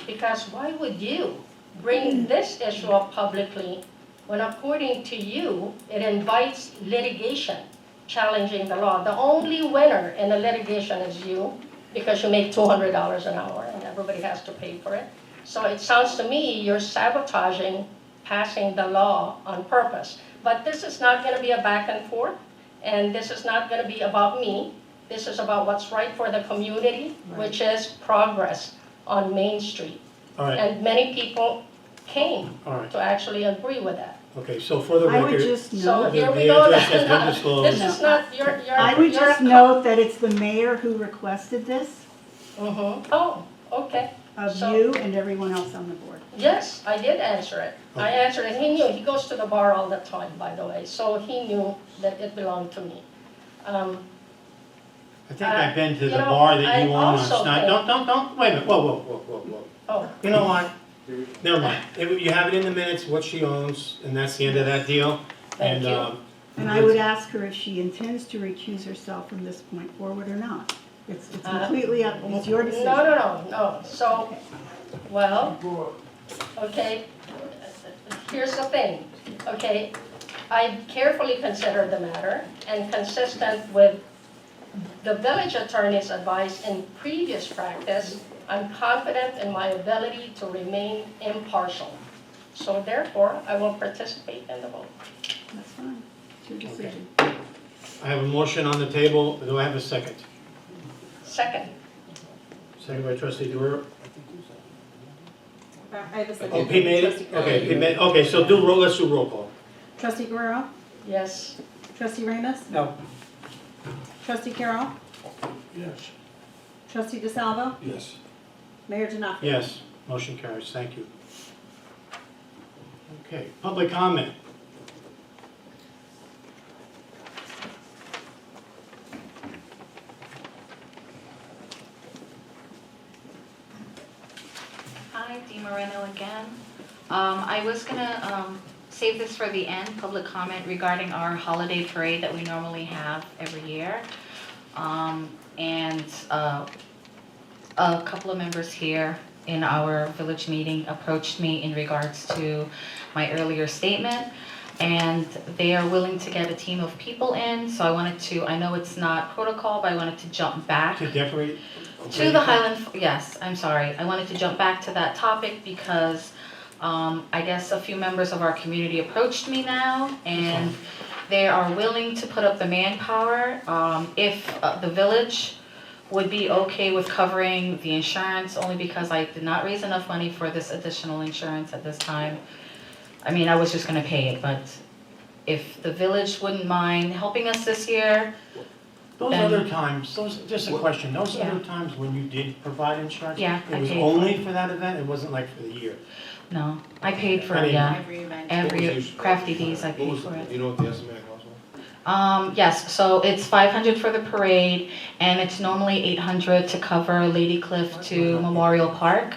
Because why would you bring this issue up publicly when according to you, it invites litigation challenging the law? The only winner in the litigation is you, because you make $200 an hour and everybody has to pay for it. So it sounds to me you're sabotaging passing the law on purpose. But this is not going to be a back and forth, and this is not going to be about me. This is about what's right for the community, which is progress on Main Street. All right, And many people came all right. to actually agree with that. Okay, so for the I would record, just So note, here we the go. address has been disclosed. This is not, you're. I would just note that it's the mayor who requested this Oh, okay. of So- you and everyone else on the board. Yes, I did answer it. I answered it. He knew. He goes to the bar all the time, by the way, so he knew that it belonged to me. I think I've been to you the know, bar that I you own on also Snyder. think- Don't, wait a minute, whoa. Oh, You know what? Never mind. You have it in the minutes, what she owns, and that's the end of that deal. Thank you. And I would ask her if she intends to recuse herself from this point forward or not. It's completely up, it's your decision. no. So, well, okay, here's the thing, okay? I carefully considered the matter and consistent with the village attorney's advice in previous practice, I'm confident in my ability to remain impartial. So therefore, I will participate in the vote. That's fine, it's your decision. I have a motion on the table. Do I have a second? Second. Second by trustee Guerrero. I have a second. Oh, he made Trustee it? Carroll. Okay, he made, okay, so let's do roll call. Trustee Guerrero, Yes. trustee Ramus, No. trustee Carroll, Yes. trustee DeSalvo, Yes. Mayor Denafrio. Yes, motion carries. Thank you. Okay, public comment. Hi, Dee Moreno again. I was gonna save this for the end, public comment regarding our holiday parade that we normally have every year. And a couple of members here in our village meeting approached me in regards to my earlier statement. And they are willing to get a team of people in, so I know it's not protocol, but I wanted to jump back. To decorate? To the Highland, yes, I'm sorry. I wanted to jump back to that topic because I guess a few members of our community approached me now and they are willing to put up the manpower. If the village would be okay with covering the insurance, only because I did not raise enough money for this additional insurance at this time. I mean, I was just gonna pay it, but if the village wouldn't mind helping us this year, Those then- other times, just a question, those Yeah. other times when you did provide insurance? Yeah, I It was paid. only for that event? It wasn't like for the year? no, I paid for, I mean- yeah, event. every crafty days I paid for it. You know what the estimated cost was? Yes, so it's 500 for the parade, and it's normally 800 to cover Lady Cliff to Memorial Park.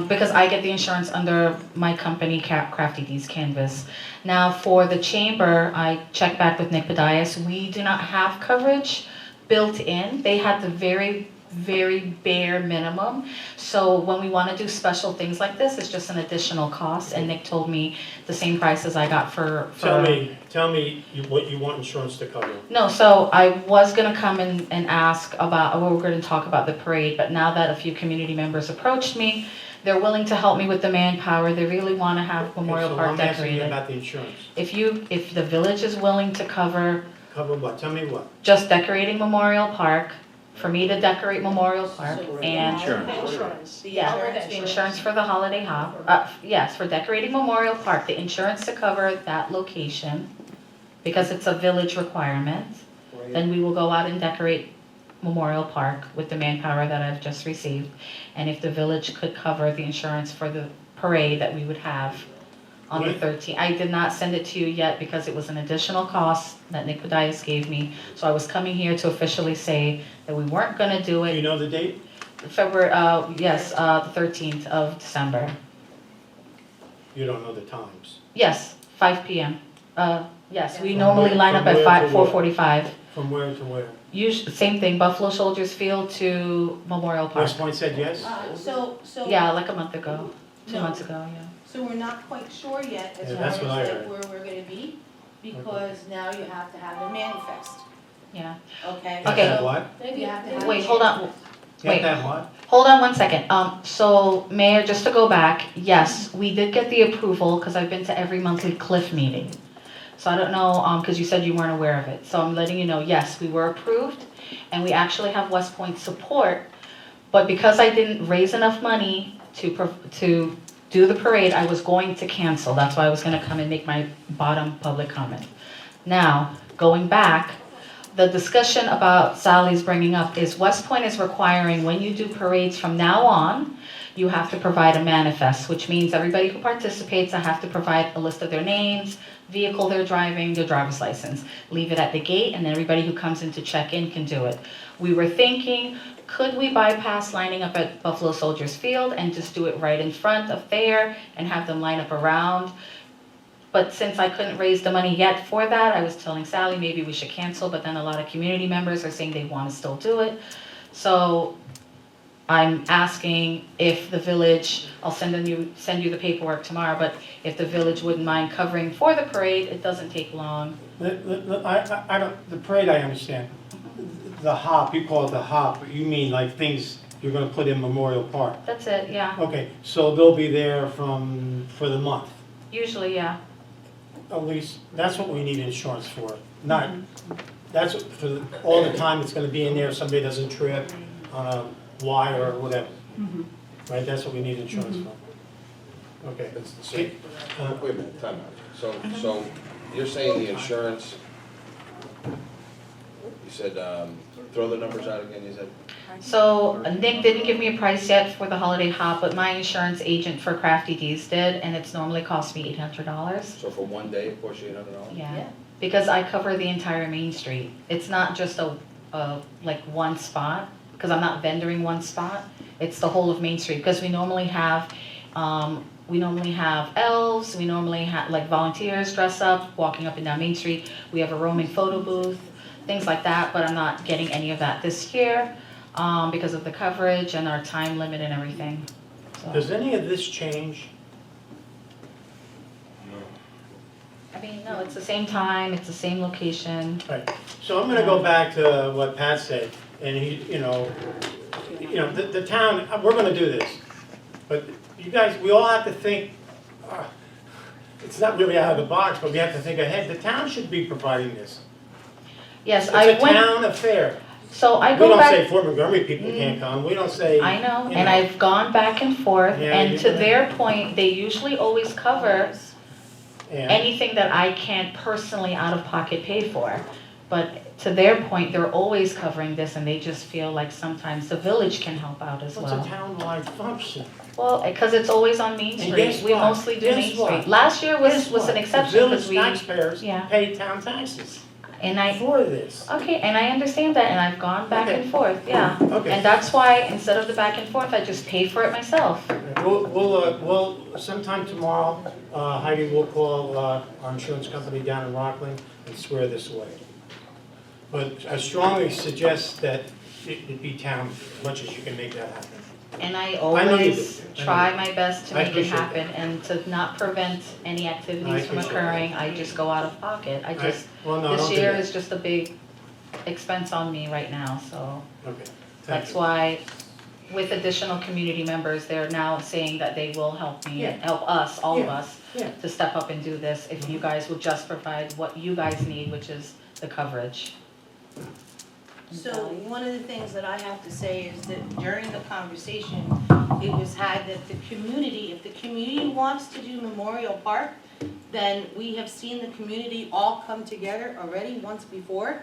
Because I get the insurance under my company, Crafty D's Canvas. Now, for the chamber, I checked back with Nick Padias. We do not have coverage built in. They had the very, very bare minimum. So when we want to do special things like this, it's just an additional cost. And Nick told me the same price as I got for. Tell me what you want insurance to cover. No, so I was gonna come and ask about, we were gonna talk about the parade, but now that a few community members approached me, they're willing to help me with the manpower, they really wanna have Memorial Okay, Park So I'm asking you decorated. about the insurance. If the village is willing to cover Cover what? Tell me what? just decorating Memorial Park, for me to decorate Memorial Park, and Insurance. yeah, the insurance for the holiday hop, yes, for decorating Memorial Park, the insurance to cover that location, because it's a village requirement, then we will go out and decorate Memorial Park with the manpower that I've just received. And if the village could cover the insurance for the parade that we would have on the When? 13th. I did not send it to you yet because it was an additional cost that Nick Podias gave me. So I was coming here to officially say that we weren't gonna do Do you it. know the date? February, yes, the 13th of December. You don't know the times. Yes, 5 PM. Yes, we From normally where- line from up at where 5, to where? 4:45. From where to where? Same thing, Buffalo Soldiers Field to Memorial Park. West Point said yes? So, Yeah, like a month ago, 2 No. months ago, yeah. So we're not quite sure yet as Yeah, far that's as what I like heard. where we're gonna be, because now you have to have the manifest, Yeah. okay? You have to Okay. have what? You have to have. Wait, hold on, You have Wait. to have what? hold on one second. So Mayor, just to go back, yes, we did get the approval, because I've been to every monthly Cliff meeting. So I don't know, because you said you weren't aware of it. So I'm letting you know, yes, we were approved, and we actually have West Point support. But because I didn't raise enough money to do the parade, I was going to cancel. That's why I was gonna come and make my bottom public comment. Now, going back, the discussion about Sally's bringing up is West Point is requiring when you do parades from now on, you have to provide a manifest, which means everybody who participates, I have to provide a list of their names, vehicle they're driving, their driver's license. Leave it at the gate, and everybody who comes in to check in can do it. We were thinking, could we bypass lining up at Buffalo Soldiers Field and just do it right in front of there and have them line up around? But since I couldn't raise the money yet for that, I was telling Sally maybe we should cancel, but then a lot of community members are saying they want to still do it. So I'm asking if the village, I'll send you the paperwork tomorrow, but if the village wouldn't mind covering for the parade, it doesn't take long. I don't, the parade I understand. The hop, you call it the hop, but you mean like things you're gonna put in Memorial Park. That's it, yeah, Okay, so they'll be there for the month. usually, yeah. At least, that's what we need insurance for. Not, that's for all the time it's gonna be in there, if somebody doesn't trip on a wire or whatever. Right, that's what we need insurance for. Okay. It's the same. Wait a minute, time out. So you're saying the insurance, you said, throw the numbers out again, you said? So Nick didn't give me a price yet for the holiday hop, but my insurance agent for Crafty D's did, and it's normally cost me $800. So for one day, it costs you $800? Yeah, because I cover the entire Main Street. It's not just like one spot, because I'm not vendoring one spot. It's the whole of Main Street, because we normally have elves, we normally have like volunteers dress up, walking up and down Main Street. We have a roaming photo booth, things like that, but I'm not getting any of that this year because of the coverage and our time limit and everything. So, Does any of this change? I mean, no, it's the same time, it's the same location. Right, so I'm gonna go back to what Pat said, and the town, we're gonna do this. But you guys, we all have to think, it's not really out of the box, but we have to think ahead. The town should be providing this. Yes, It's I a went, town affair. so I We go don't back. say Fort Montgomery people can't come, we don't say. I know, you and I've gone back and forth, Yeah, and you're to right. their point, they usually always cover And anything that I can't personally out of pocket pay for. But to their point, they're always covering this, and they just feel like sometimes the village can help out as it's a well. town-wide function. Well, because it's always on Main And Street, guess we what? mostly do Guess Main what? Street. Last year was Guess an what? exception, because The village taxpayers yeah. pay town taxes and I, for this. okay, and I understand that, and I've gone back Okay. and forth, yeah. Okay. And that's why, instead of the back and forth, I just pay for it myself. We'll sometime tomorrow, Heidi will call our insurance company down in Rockland and swear this away. But I strongly suggest that it be town, as much as you can make that happen. And I know you always do. I know try you my best to I make it appreciate happen, and to not prevent any I activities from appreciate occurring, I just go out of pocket. Well, no, This don't do year that. is just a big expense on me right now, so Okay, thank that's you. why, with additional community members, they're now saying that they will help me, Yeah. help us, all of Yeah. us, Yeah. to step up and do this, if you guys will just provide what you guys need, which is the coverage. So one of the things that I have to say is that during the conversation, it was had that the community, if the community wants to do Memorial Park, then we have seen the community all come together already once before,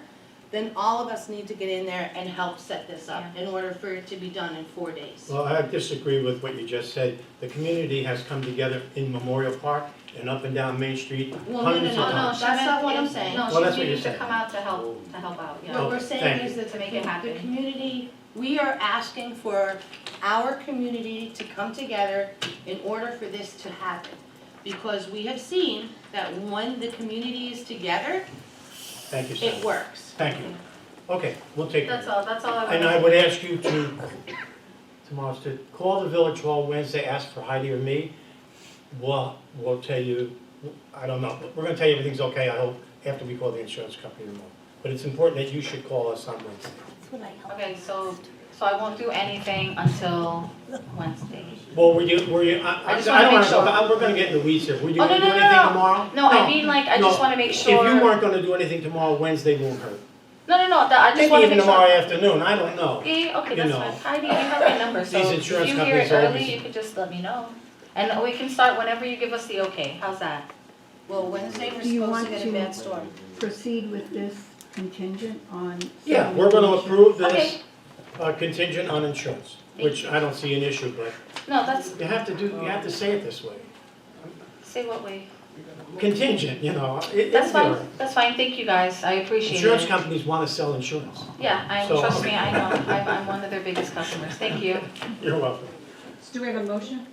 then all of us need to get in there and help set this up in order for it to be done in 4 days. Well, I disagree with what you just said. The community has come together in Memorial Park, and up and down Main Street Well, hundreds of no, times. she That's not what I'm saying. No, Well, that's she's what you're needed to saying. come out to help out, yeah. What we're Okay, saying thank is you. that To make it the happen. community, we are asking for our community to come together in order for this to happen. Because we have seen that when the community is together, Thank you, it Sam. works. Thank you. Okay, we'll take it. That's all I wanted. And I would ask you to, tomorrow, to call the Village Hall Wednesday, ask for Heidi or me. We'll tell you, I don't know, but we're gonna tell you everything's okay, I hope, after we call the insurance company tomorrow. But it's important that you should call us on Wednesday. Okay, so I won't do anything until Wednesday. Well, I I just don't wanna wanna, make sure. we're gonna get in the weeds here. Were you Oh, gonna no, do no, no, anything no. tomorrow? No, I mean, like, I just No. wanna make If sure. you weren't gonna do anything tomorrow, Wednesday won't hurt. No, I just Maybe wanna even make sure. tomorrow afternoon, I don't know. Yeah, okay, You that's know. fine. Heidi, you have my number, so These if insurance you hear companies it early, always- you could just let me know. And we can start whenever you give us the okay, how's that? Well, Wednesday, we're Do you supposed want to get a to- bad storm. Proceed with this contingent on. Yeah, we're gonna approve this Okay. contingent on insurance, which I don't see an issue, but No, that's, you have to say it this way. say what way. Contingent, you know. That's fine, thank you guys, I appreciate Insurance it. companies wanna sell insurance. Yeah, So- trust me, I know, I'm one of their biggest customers, thank you. You're welcome. Do we have a motion?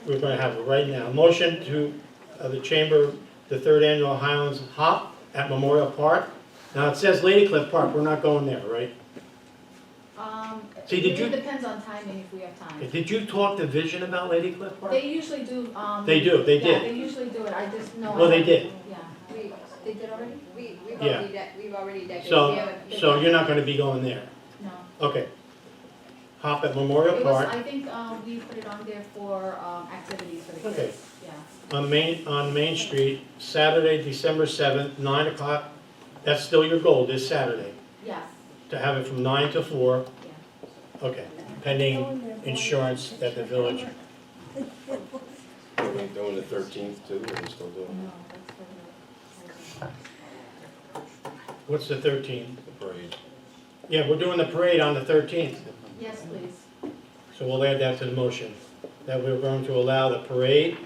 We're gonna have it right now. Motion to the Chamber, the third annual Highlands Hop at Memorial Park. Now, it says Lady Cliff Park, we're not going there, right? See, did It you- really depends on timing if we have time. Did you talk to Vision about Lady Cliff Park? They usually do, They do, they yeah, did. they usually do it, I just know. Well, they did. Yeah, they did already? We've Yeah. already decorated. So you're not gonna be going there? No. Okay. Hop at Memorial It was, Park I think, we put it on there for, activities for the Okay. kids, yeah. on Main Street, Saturday, December 7th, 9 o'clock. That's still your goal, this Saturday, Yes, to have it from 9 to 4. yeah. Okay, pending insurance at the village. Are we doing the 13th too, or are we still doing What's the 13th? the parade? Yeah, we're doing the parade on the 13th, Yes, please. so we'll add that to the motion. That we're going to allow the parade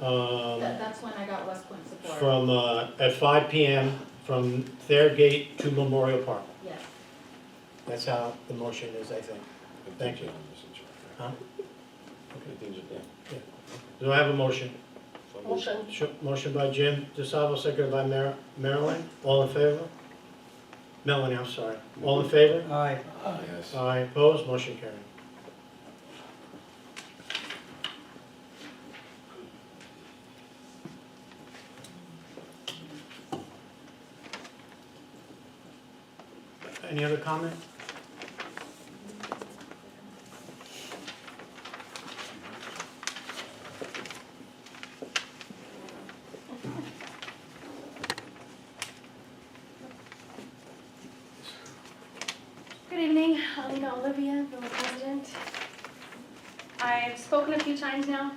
That's when I got West Point support. from, at 5 PM from Fairgate to Memorial Park. Yes. That's how the motion is, I think. Thank you. Huh? Contingent, yeah. Do I have a motion? Motion. Motion by Jim DeSalvo, seconded by Marilyn. All in favor? Melanie, I'm sorry. All in favor? Aye. Yes. Aye, opposed, motion carried. Any other comment? Good evening, Alina Olivia, Village President. I've spoken a few times now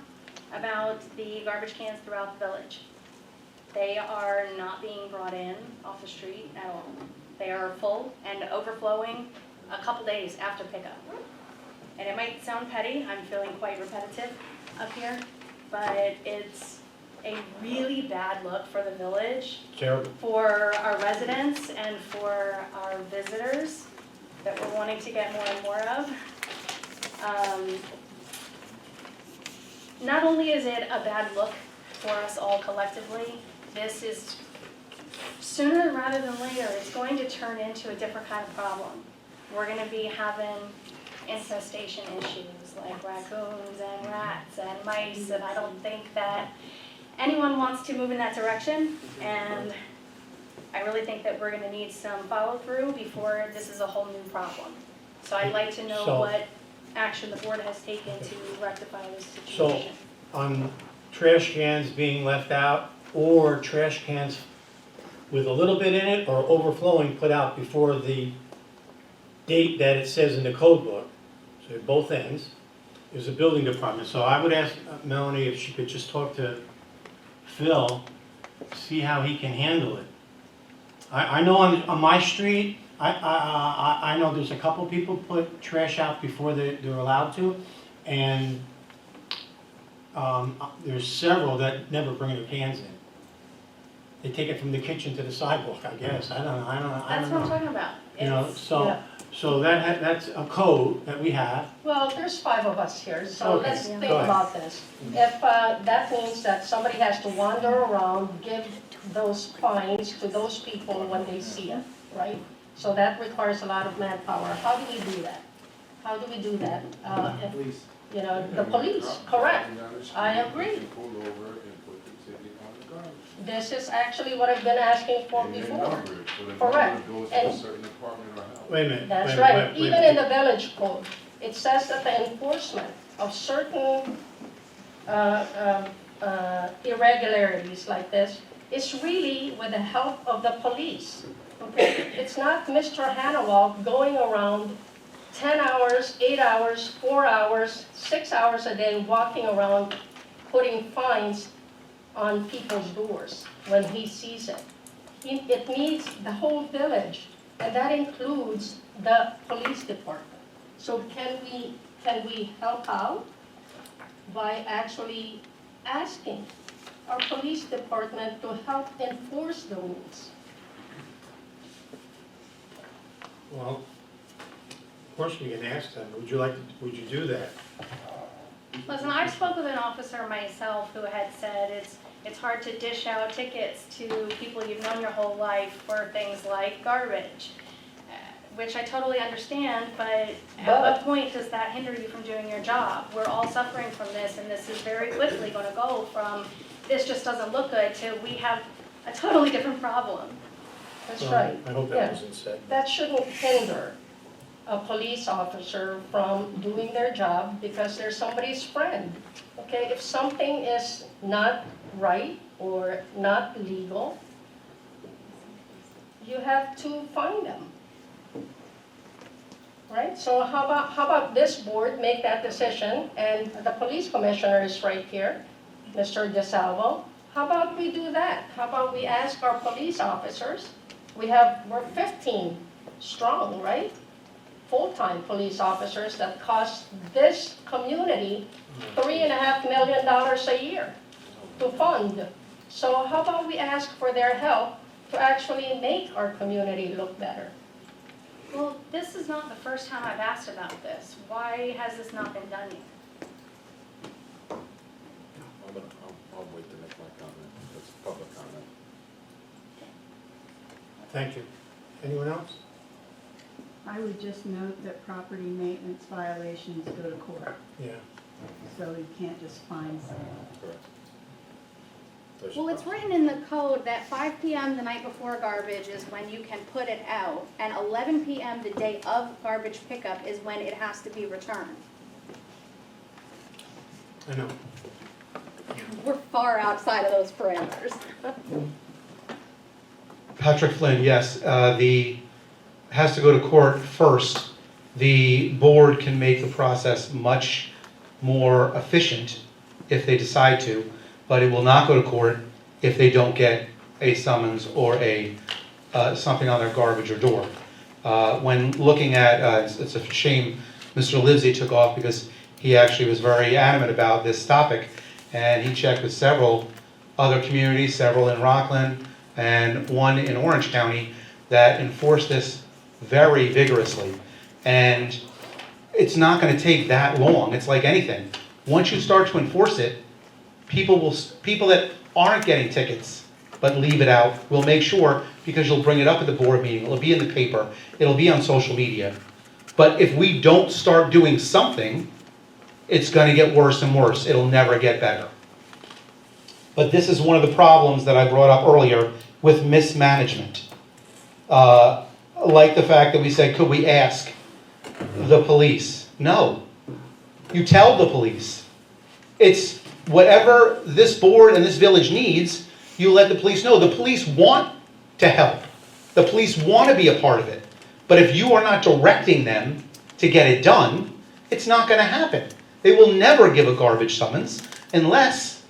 about the garbage cans throughout the village. They are not being brought in off the street at all. They are full and overflowing a couple days after pickup. And it might sound petty, I'm feeling quite repetitive up here, but it's a really bad look for the village, Terrible. for our residents and for our visitors that we're wanting to get more and more of. Not only is it a bad look for us all collectively, this is, sooner rather than later, it's going to turn into a different kind of problem. We're gonna be having infestation issues like raccoons and rats and mice, and I don't think that anyone wants to move in that direction, and I really think that we're gonna need some follow-through before this is a whole new problem. So I'd like to know So- what action the board has taken to rectify this So, situation. on trash cans being left out, or trash cans with a little bit in it or overflowing put out before the date that it says in the code book, so both ends, is the building department. So I would ask Melanie if she could just talk to Phil, see how he can handle it. I know on my street, I know there's a couple people put trash out before they're allowed to, and There's several that never bring their cans in. They take it from the kitchen to the sidewalk, I guess. I don't know. That's what I'm talking about. You know, It's- so that's a code that we have. Well, there's 5 of us here, so Okay, let's think go ahead. about this. If that means that somebody has to wander around, give those fines to those people when they see it, right? So that requires a lot of manpower. How do we do that? How do we do that? If, you know, the police, correct. I agree. Pull over and put the ticket on the garbage. This is actually what I've been asking for And then before. number it, so the Correct. number goes to a And- certain department or house. Wait a minute. That's wait a right. minute, wait a Even minute. in the village code, it says that the enforcement of certain irregularities like this is really with the help of the police. Okay? It's not Mr. Hannawalt going around 10 hours, 8 hours, 4 hours, 6 hours a day walking around putting fines on people's doors when he sees it. It needs the whole village, and that includes the police department. So can we help out by actually asking our police department to help enforce the rules? Well, of course we can ask them. Would you do that? Listen, I spoke with an officer myself who had said it's hard to dish out tickets to people you've known your whole life for things like garbage, which I totally understand, but at what point does that hinder you from doing your job? We're all suffering from this, and this is very quickly going to go from this just doesn't look good to we have a totally different problem. That's Well, right. I hope Yeah. that wasn't said. That shouldn't hinder a police officer from doing their job because they're somebody's friend. Okay, if something is not right or not legal, you have to find them. Right, so how about this board make that decision, and the police commissioner is right here, Mr. DeSalvo. How about we do that? How about we ask our police officers? We're 15 strong, right? Full-time police officers that cost this community $3.5 million a year to fund. So how about we ask for their help to actually make our community look better? Well, this is not the first time I've asked about this. Why has this not been done yet? I'll wait to make my comment. That's public comment. Thank you. Anyone else? I would just note that property maintenance violations go to court, Yeah. so you can't just fine someone. Correct. There's Well, it's written in the code that 5 PM the night before garbage is when you can put it out, and 11 PM the day of garbage pickup is when it has to be returned. I know. We're far outside of those parameters. Patrick Flynn, yes, has to go to court first. The board can make the process much more efficient if they decide to, but it will not go to court if they don't get a summons or something on their garbage or door. When looking at, it's a shame Mr. Livesey took off because he actually was very adamant about this topic, and he checked with several other communities, several in Rockland, and one in Orange County that enforce this very vigorously. And it's not going to take that long. It's like anything. Once you start to enforce it, people that aren't getting tickets but leave it out will make sure, because you'll bring it up at the board meeting, it'll be in the paper, it'll be on social media. But if we don't start doing something, it's going to get worse and worse. It'll never get better. But this is one of the problems that I brought up earlier with mismanagement. Like the fact that we said, could we ask the police? No. You tell the police. It's whatever this board and this village needs, you let the police know. The police want to help. The police want to be a part of it. But if you are not directing them to get it done, it's not going to happen. They will never give a garbage summons unless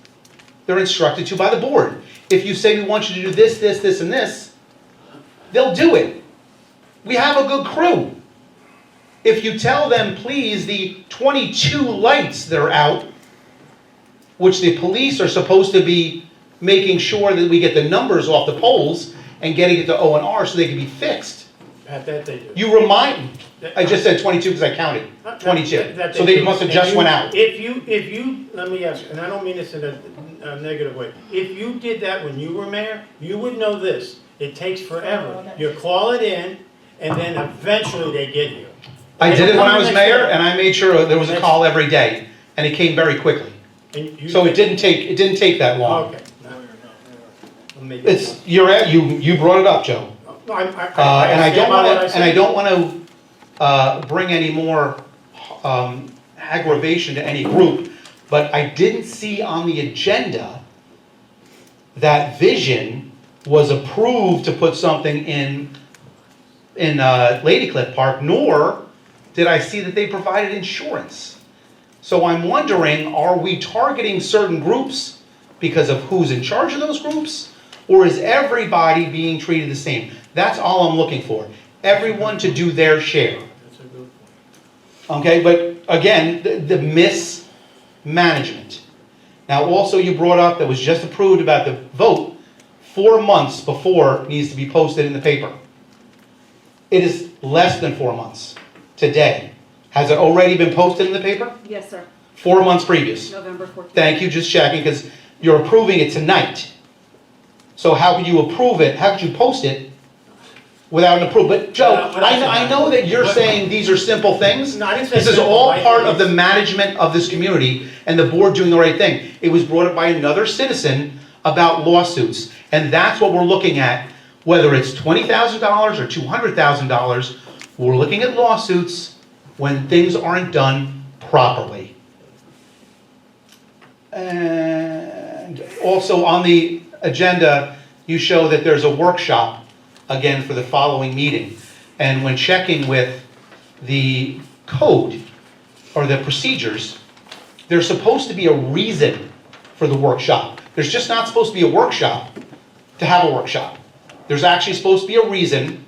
they're instructed to by the board. If you say we want you to do this, this, this, and this, they'll do it. We have a good crew. If you tell them, please, the 22 lights that are out, which the police are supposed to be making sure that we get the numbers off the polls and getting it to O&R so they can be fixed. Pat, that they do. You remind, I just said 22 because I counted, 22. That So they do. must have And just you- went out. If you, let me ask, and I don't mean this in a negative way, if you did that when you were mayor, you would know this, it takes forever. You call it in, and then eventually they get you. I did it when I was Next mayor, day. and I made sure there was a call every day, and it came very quickly. And you- So it didn't take that long. Okay. Well, maybe- It's, you brought it up, Joe. No, I And I stand don't by what wanna, I and I said. don't wanna, bring any more, aggravation to any group, but I didn't see on the agenda that Vision was approved to put something in Lady Cliff Park, nor did I see that they provided insurance. So I'm wondering, are we targeting certain groups because of who's in charge of those groups? Or is everybody being treated the same? That's all I'm looking for. Everyone to do their share. That's a good point. Okay, but again, the mismanagement. Now, also you brought up that was just approved about the vote 4 months before it needs to be posted in the paper. It is less than 4 months today. Has it already been posted in the paper? Yes, sir. 4 months previous. November 14th. Thank you, just checking, because you're approving it tonight. So how could you approve it, how could you post it without an approval? But Joe, I know that you're saying these are simple things. No, I didn't say This is simple, all right? part of the management of this community and the board doing the right thing. It was brought up by another citizen about lawsuits, and that's what we're looking at. Whether it's $20,000 or $200,000, we're looking at lawsuits when things aren't done properly. And also on the agenda, you show that there's a workshop again for the following meeting. And when checking with the code or the procedures, there's supposed to be a reason for the workshop. There's just not supposed to be a workshop to have a workshop. There's actually supposed to be a reason,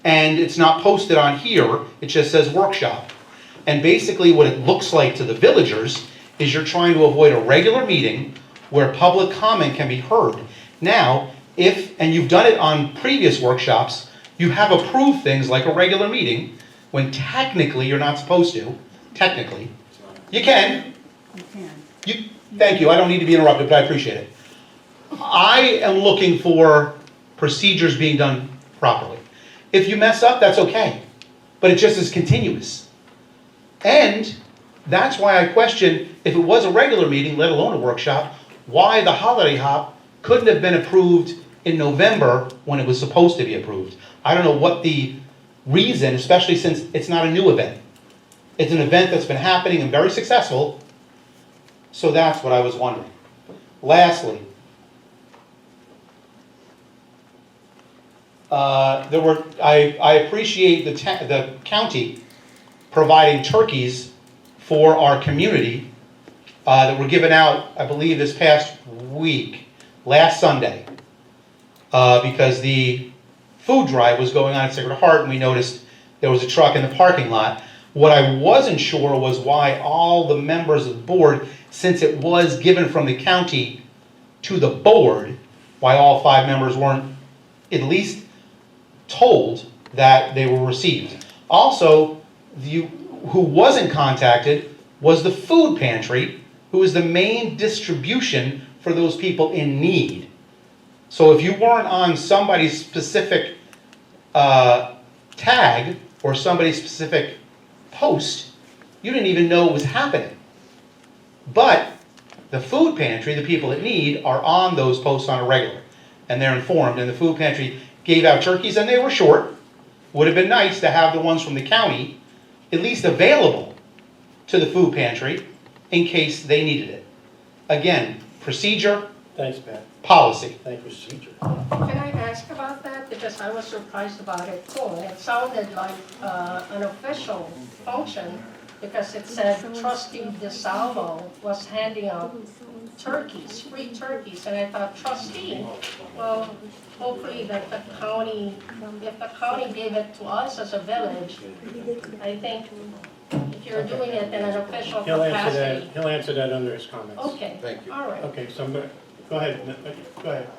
and it's not posted on here, it just says workshop. And basically what it looks like to the villagers is you're trying to avoid a regular meeting where public comment can be heard. Now, and you've done it on previous workshops, you have approved things like a regular meeting, when technically you're not supposed to, technically. You can. You can. Thank you, I don't need to be interrupted, but I appreciate it. I am looking for procedures being done properly. If you mess up, that's okay, but it just is continuous. And that's why I question, if it was a regular meeting, let alone a workshop, why the holiday hop couldn't have been approved in November when it was supposed to be approved. I don't know what the reason, especially since it's not a new event. It's an event that's been happening and very successful, so that's what I was wondering. Lastly, I appreciate the county providing turkeys for our community that were given out, I believe, this past week, last Sunday, because the food drive was going on at Sacred Heart, and we noticed there was a truck in the parking lot. What I wasn't sure was why all the members of the board, since it was given from the county to the board, why all 5 members weren't at least told that they were received. Also, who wasn't contacted was the food pantry, who is the main distribution for those people in need. So if you weren't on somebody's specific tag or somebody's specific post, you didn't even know it was happening. But the food pantry, the people that need, are on those posts on a regular, and they're informed, and the food pantry gave out turkeys, and they were short. Would have been nice to have the ones from the county at least available to the food pantry in case they needed it. Again, procedure, Thanks, Pat. policy. Thank you, procedure. Can I ask about that? Because I was surprised about it too. It sounded like an official function because it said trustee DeSalvo was handing out turkeys, free turkeys, and I thought, trustee, well, hopefully that the county, if the county gave it to us as a village, I think if you're doing it in an official He'll answer that, capacity. he'll answer that under his comments. Okay, Thank you. all right. Okay, so I'm gonna, go ahead, go ahead,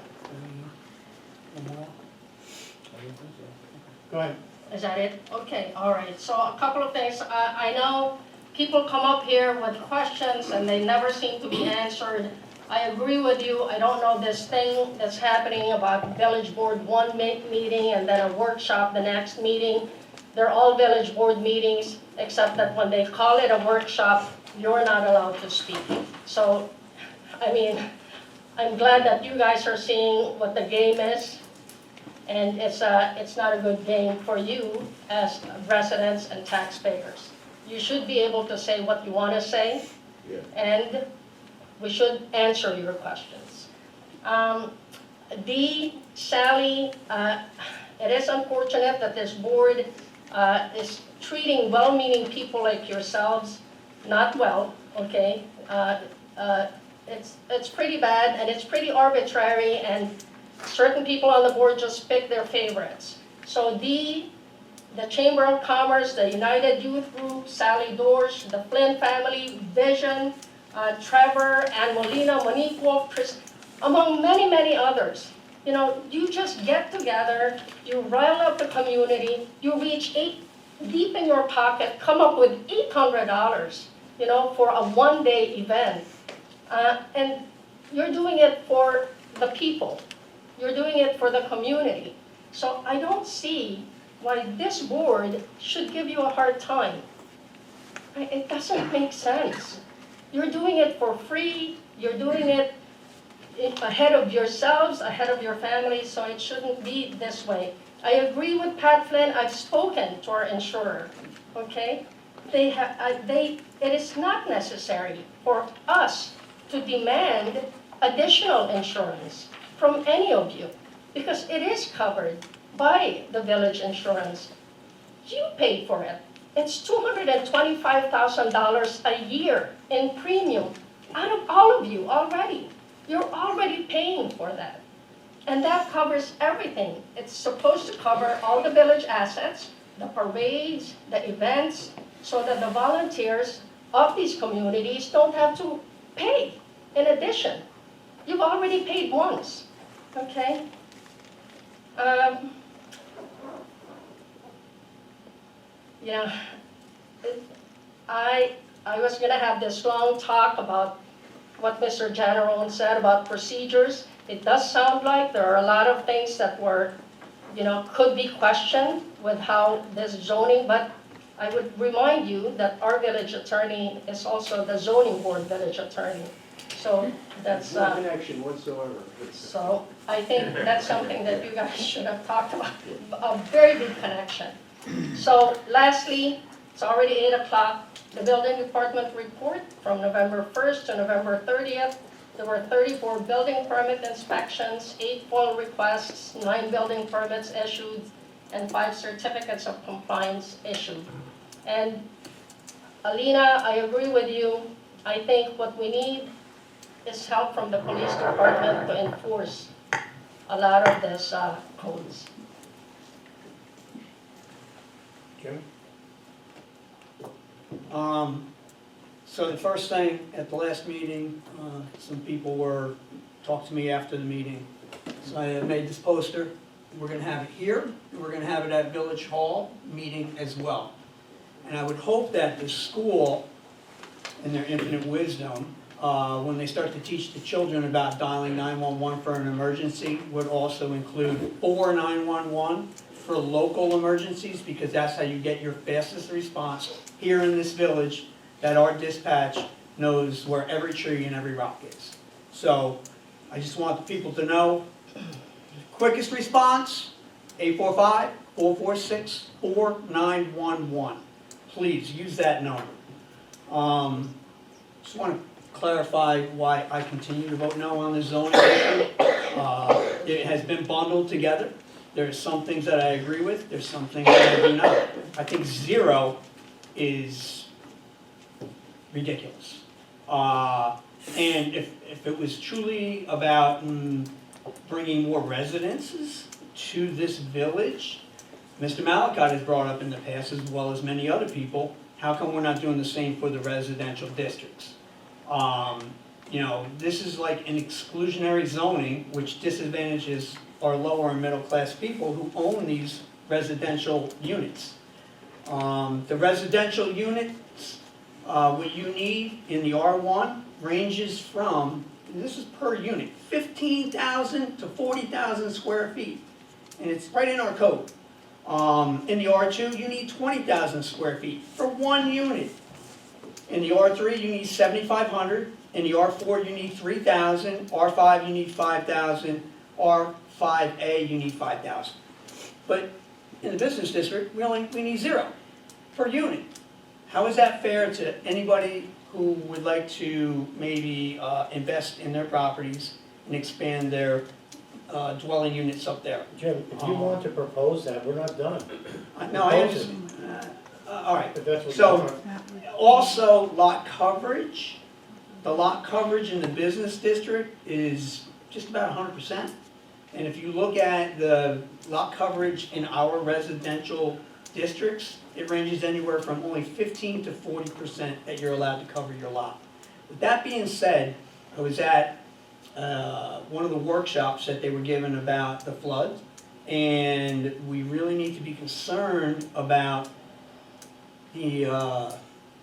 go ahead. Is that it? Okay, all right. So a couple of things. I know people come up here with questions and they never seem to be answered. I agree with you. I don't know this thing that's happening about village board one meeting and then a workshop the next meeting. They're all village board meetings, except that when they call it a workshop, you're not allowed to speak. So, I mean, I'm glad that you guys are seeing what the game is. And it's not a good game for you as residents and taxpayers. You should be able to say what you want to say, and we should answer your questions. Sally, it is unfortunate that this board is treating well-meaning people like yourselves not well, okay? It's pretty bad, and it's pretty arbitrary, and certain people on the board just pick their favorites. So the Chamber of Commerce, the United Youth Group, Sally Dorsch, the Flynn family, Vision, Trevor, Ann Molina, Monique Wolf, Chris, among many, many others. You know, you just get together, you rile up the community, you reach deep in your pocket, come up with $800, you know, for a one-day event. And you're doing it for the people. You're doing it for the community. So I don't see why this board should give you a hard time. It doesn't make sense. You're doing it for free. You're doing it ahead of yourselves, ahead of your families, so it shouldn't be this way. I agree with Pat Flynn. I've spoken to our insurer, okay? It is not necessary for us to demand additional insurance from any of you, because it is covered by the village insurance. You pay for it. It's $225,000 a year in premium out of all of you already. You're already paying for that. And that covers everything. It's supposed to cover all the village assets, the parades, the events, so that the volunteers of these communities don't have to pay in addition. You've already paid once, okay? I was gonna have this long talk about what Mr. General said about procedures. It does sound like there are a lot of things that were, could be questioned with how this zoning, but I would remind you that our village attorney is also the zoning board village attorney. So that's, No connection whatsoever. so I think that's something that you guys should have talked about, a very big connection. So lastly, it's already 8 o'clock, the building department report from November 1st to November 30th. There were 34 building permit inspections, 8 FOIL requests, 9 building permits issued, and 5 certificates of compliance issued. And Alina, I agree with you. I think what we need is help from the police department to enforce a lot of these codes. Jim? So the first thing, at the last meeting, some people talked to me after the meeting. So I made this poster. We're gonna have it here, and we're gonna have it at Village Hall meeting as well. And I would hope that the school, in their infinite wisdom, when they start to teach the children about dialing 911 for an emergency, would also include 911 for local emergencies, because that's how you get your fastest response here in this village, that our dispatch knows where every tree and every rock is. So I just want the people to know, quickest response, 845-446-4911. Please use that number. Just want to clarify why I continue to vote no on the zoning issue. It has been bundled together. There's some things that I agree with, there's some things that I do not. I think 0 is ridiculous. And if it was truly about bringing more residences to this village, Mr. Malakot has brought up in the past, as well as many other people, how come we're not doing the same for the residential districts? You know, this is like an exclusionary zoning, which disadvantages our lower and middle class people who own these residential units. The residential units, what you need in the R1 ranges from, and this is per unit, 15,000 to 40,000 square feet. And it's right in our code. In the R2, you need 20,000 square feet for one unit. In the R3, you need 7,500. In the R4, you need 3,000. R5, you need 5,000. R5A, you need 5,000. But in the business district, we need 0 per unit. How is that fair to anybody who would like to maybe invest in their properties and expand their dwelling units up there? Jim, if you want to propose that, we're not done. No, I Propose it. understand. All right. If that's what you So, want. also lot coverage. The lot coverage in the business district is just about 100%. And if you look at the lot coverage in our residential districts, it ranges anywhere from only 15 to 40% that you're allowed to cover your lot. With that being said, I was at one of the workshops that they were given about the flood, and we really need to be concerned about the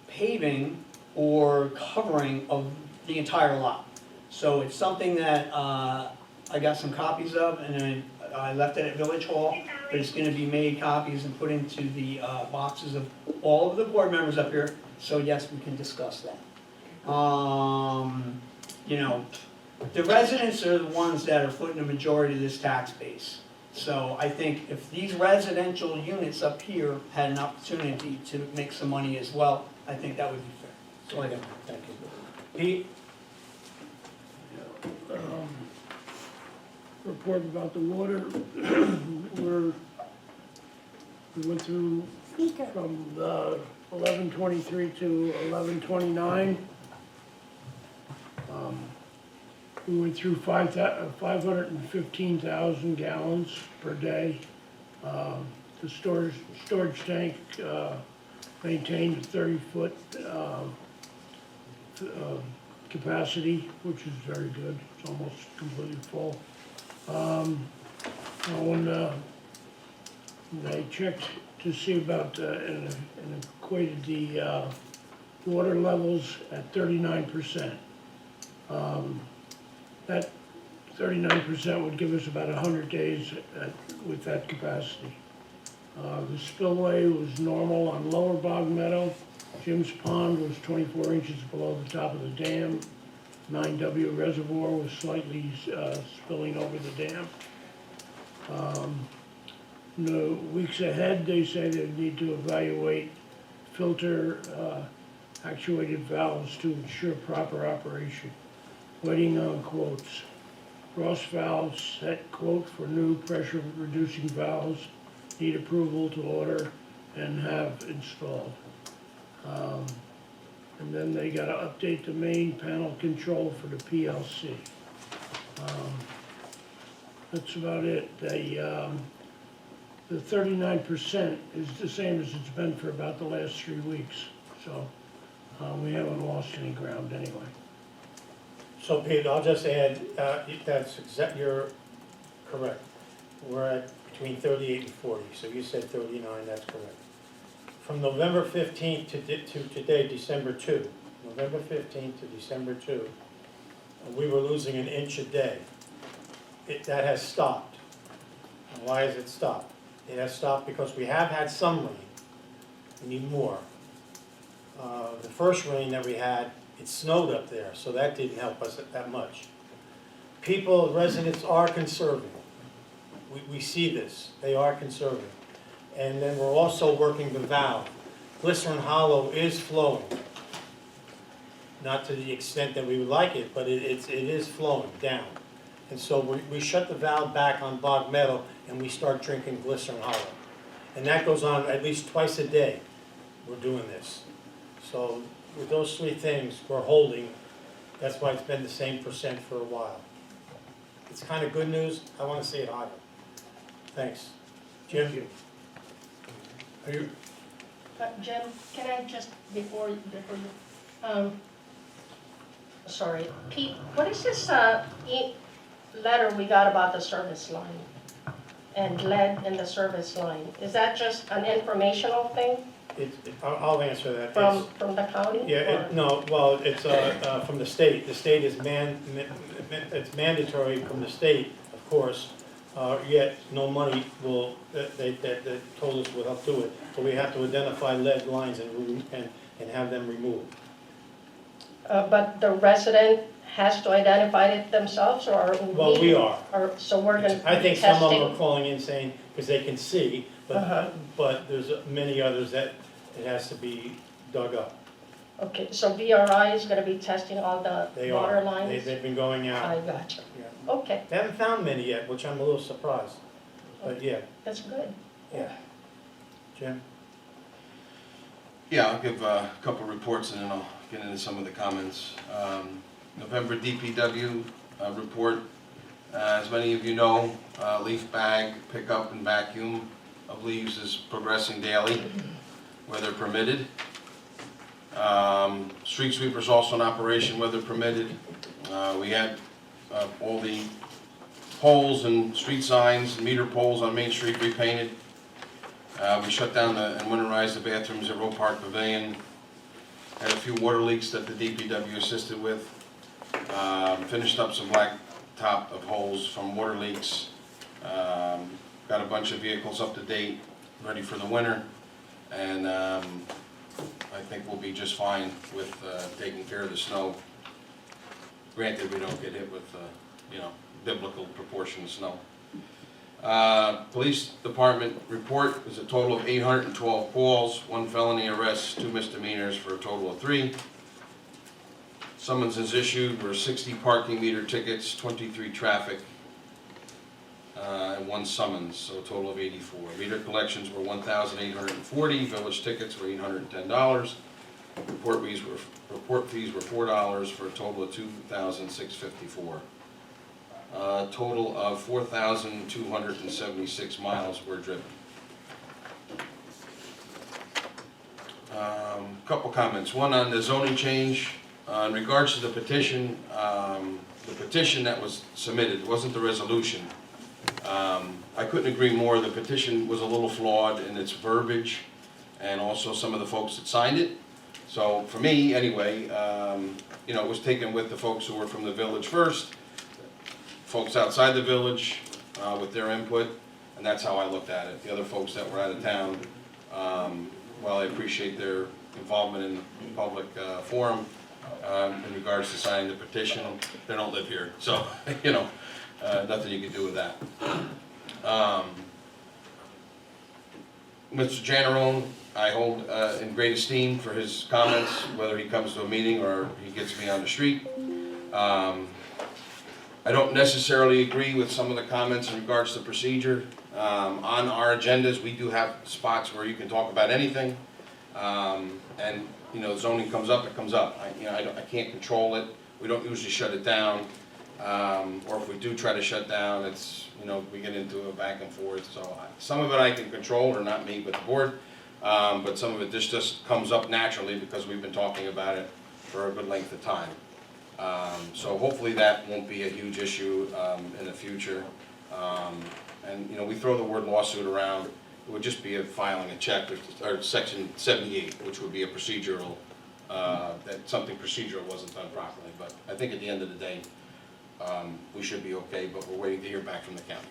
paving or covering of the entire lot. So it's something that I got some copies of, and I left it at Village Hall, but it's gonna be made copies and put into the boxes of all of the board members up here, so yes, we can discuss that. You know, the residents are the ones that are footing the majority of this tax base. So I think if these residential units up here had an opportunity to make some money as well, I think that would be fair. So I don't, thank you. Pete? Report about the water. We went through from 11:23 to 11:29. We went through 515,000 gallons per day. The storage tank maintained a 30-foot capacity, which is very good. It's almost completely full. When they checked to see about and equated the water levels at 39%. That 39% would give us about 100 days with that capacity. The spillway was normal on Lower Bog Meadow. Jim's Pond was 24 inches below the top of the dam. 9W Reservoir was slightly spilling over the dam. In the weeks ahead, they say they need to evaluate filter actuated valves to ensure proper operation. Waiting on quotes. Ross Valves set quote for new pressure reducing valves. Need approval to order and have installed. And then they gotta update the main panel control for the PLC. That's about it. The 39% is the same as it's been for about the last 3 weeks. So we haven't lost any ground anyway. So Pete, I'll just add, you're correct. We're at between 38 and 40, so you said 39, that's correct. From November 15th to today, December 2, November 15th to December 2, we were losing an inch a day. That has stopped. And why has it stopped? It has stopped because we have had some rain. We need more. The first rain that we had, it snowed up there, so that didn't help us that much. People, residents are conserving. We see this, they are conserving. And then we're also working the valve. Glycerin Hollow is flowing. Not to the extent that we would like it, but it is flowing down. And so we shut the valve back on Bog Meadow and we start drinking Glycerin Hollow. And that goes on at least twice a day. We're doing this. So with those 3 things, we're holding. That's why it's been the same percent for a while. It's kind of good news. I want to see it higher. Thanks. Jim? Are you? Jim, can I just, before you, sorry, Pete, what is this, letter we got about the service line? And lead in the service line? Is that just an informational thing I'll answer that. It's- from the county? Yeah, or- no, well, it's from the state. The state is it's mandatory from the state, of course, yet no money will, they told us will help do it. So we have to identify lead lines and have them removed. But the resident has to identify it themselves, or? Well, we are. Or, so we're gonna be I think some of them are testing? calling in saying, because they can see, but there's many others that it has to be dug up. Okay, so VRI is gonna be testing all the They water are. lines? They've been going out. I gotcha. Yeah. Okay, They haven't found many yet, which I'm a little surprised. But yeah, that's good. yeah. Jim? Yeah, I'll give a couple reports and then I'll get into some of the comments. November DPW report. As many of you know, leaf bag pickup and vacuum of leaves is progressing daily, weather permitted. Street sweepers also in operation, weather permitted. We had all the poles and street signs and meter poles on Main Street repainted. We shut down and winterized the bathrooms at Roe Park Pavilion. Had a few water leaks that the DPW assisted with. Finished up some black top of holes from water leaks. Got a bunch of vehicles up to date, ready for the winter. And I think we'll be just fine with taking care of the snow. Granted, we don't get hit with, biblical proportion of snow. Police department report is a total of 812 calls, 1 felony arrest, 2 misdemeanors for a total of 3. Summonses issued were 60 parking meter tickets, 23 traffic, and 1 summons, so a total of 84. Meter collections were 1,840, village tickets were $810. Report fees were $4 for a total of $2,654. Total of 4,276 miles were driven. Couple comments. One on the zoning change. In regards to the petition that was submitted, wasn't the resolution. I couldn't agree more. The petition was a little flawed in its verbiage and also some of the folks that signed it. So for me, anyway, it was taken with the folks who were from the village first, folks outside the village with their input, and that's how I looked at it. The other folks that were out of town, while I appreciate their involvement in the public forum in regards to signing the petition, they don't live here, so nothing you can do with that. Mr. Janarone, I hold in great esteem for his comments, whether he comes to a meeting or he gets me on the street. I don't necessarily agree with some of the comments in regards to procedure. On our agendas, we do have spots where you can talk about anything. And, zoning comes up, it comes up. I can't control it. We don't usually shut it down. Or if we do try to shut down, it's, we get into a back and forth. So some of it I can control, or not me, but the board. But some of it just comes up naturally because we've been talking about it for a good length of time. So hopefully that won't be a huge issue in the future. And we throw the word lawsuit around. It would just be filing a check, or section 78, which would be a procedural, that something procedural wasn't done properly. But I think at the end of the day, we should be okay, but we're waiting to hear back from the county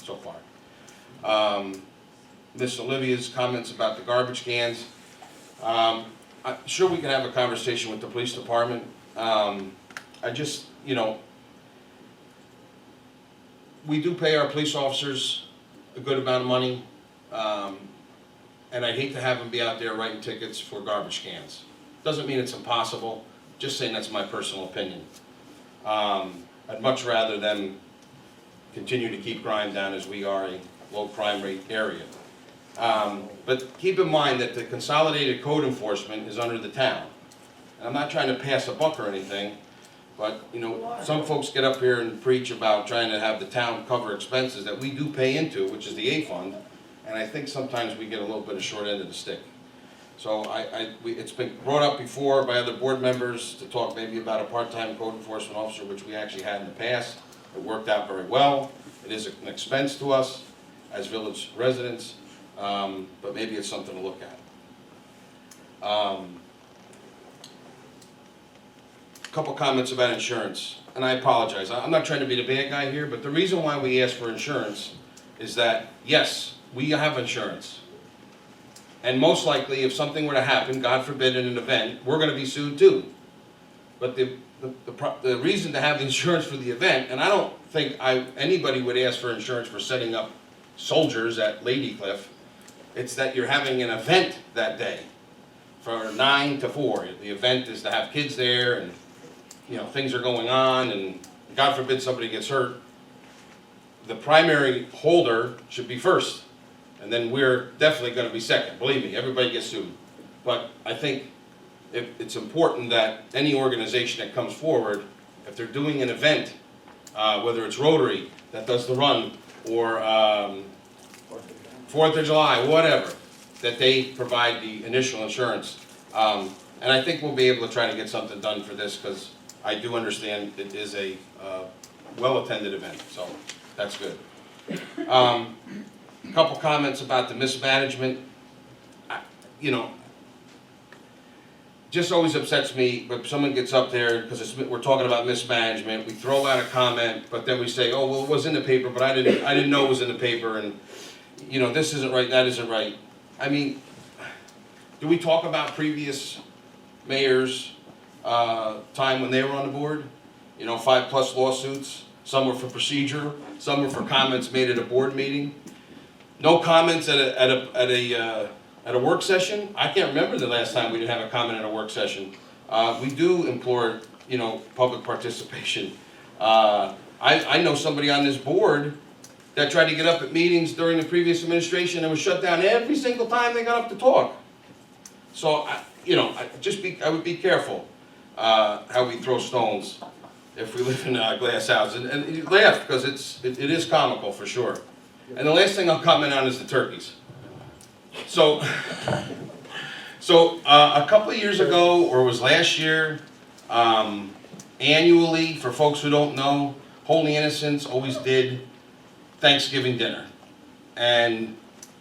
so far. Miss Olivia's comments about the garbage cans. I'm sure we can have a conversation with the police department. I just, we do pay our police officers a good amount of money, and I'd hate to have them be out there writing tickets for garbage cans. Doesn't mean it's impossible, just saying that's my personal opinion. I'd much rather them continue to keep crime down, as we are a low crime rate area. But keep in mind that the consolidated code enforcement is under the town. And I'm not trying to pass a buck or anything, but some folks get up here and preach about trying to have the town cover expenses that we do pay into, which is the A fund, and I think sometimes we get a little bit of short end of the stick. So it's been brought up before by other board members to talk maybe about a part-time code enforcement officer, which we actually had in the past. It worked out very well. It is an expense to us as village residents, but maybe it's something to look at. Couple comments about insurance, and I apologize. I'm not trying to be the bad guy here, but the reason why we ask for insurance is that, yes, we have insurance. And most likely, if something were to happen, God forbid in an event, we're gonna be sued too. But the reason to have the insurance for the event, and I don't think anybody would ask for insurance for setting up soldiers at Lady Cliff, it's that you're having an event that day from 9 to 4. The event is to have kids there, and things are going on, and God forbid somebody gets hurt. The primary holder should be first, and then we're definitely going to be second. Believe me, everybody gets sued. But I think it's important that any organization that comes forward, if they're doing an event, whether it's Rotary that does the run, or 4th of July, whatever, that they provide the initial insurance. And I think we'll be able to try to get something done for this, because I do understand it is a well-attended event, so that's good. A couple comments about the mismanagement. Just always upsets me when someone gets up there, because we're talking about mismanagement, we throw out a comment, but then we say, oh, well, it was in the paper, but I didn't know it was in the paper, and this isn't right, that isn't right. I mean, do we talk about previous mayors' time when they were on the board? 5+ lawsuits. Some were for procedure. Some were for comments made at a board meeting. No comments at a work session. I can't remember the last time we didn't have a comment at a work session. We do implore, public participation. I know somebody on this board that tried to get up at meetings during the previous administration and was shut down every single time they got up to talk. So, I would be careful how we throw stones if we live in a glass house. And you laugh, because it is comical for sure. And the last thing I'll comment on is the turkeys. So a couple of years ago, or it was last year, annually, for folks who don't know, Holy Innocents always did Thanksgiving dinner. And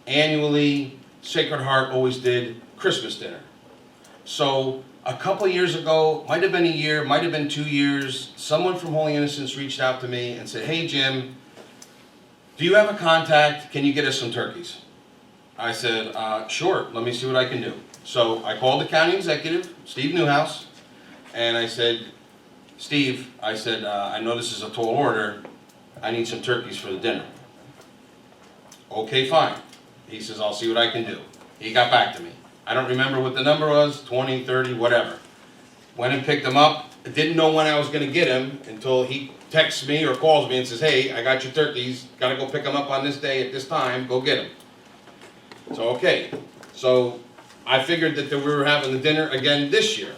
annually, Sacred Heart always did Christmas dinner. So a couple of years ago, might have been a year, might have been 2 years, someone from Holy Innocents reached out to me and said, hey Jim, do you have a contact? Can you get us some turkeys? I said, sure, let me see what I can do. So I called the county executive, Steve Newhouse, and I said, Steve, I know this is a tall order, I need some turkeys for the dinner. Okay, fine. He says, I'll see what I can do. He got back to me. I don't remember what the number was, 20, 30, whatever. Went and picked them up. I didn't know when I was going to get them until he texts me or calls me and says, hey, I got your turkeys. Got to go pick them up on this day at this time. Go get them. So, okay. So I figured that we were having the dinner again this year.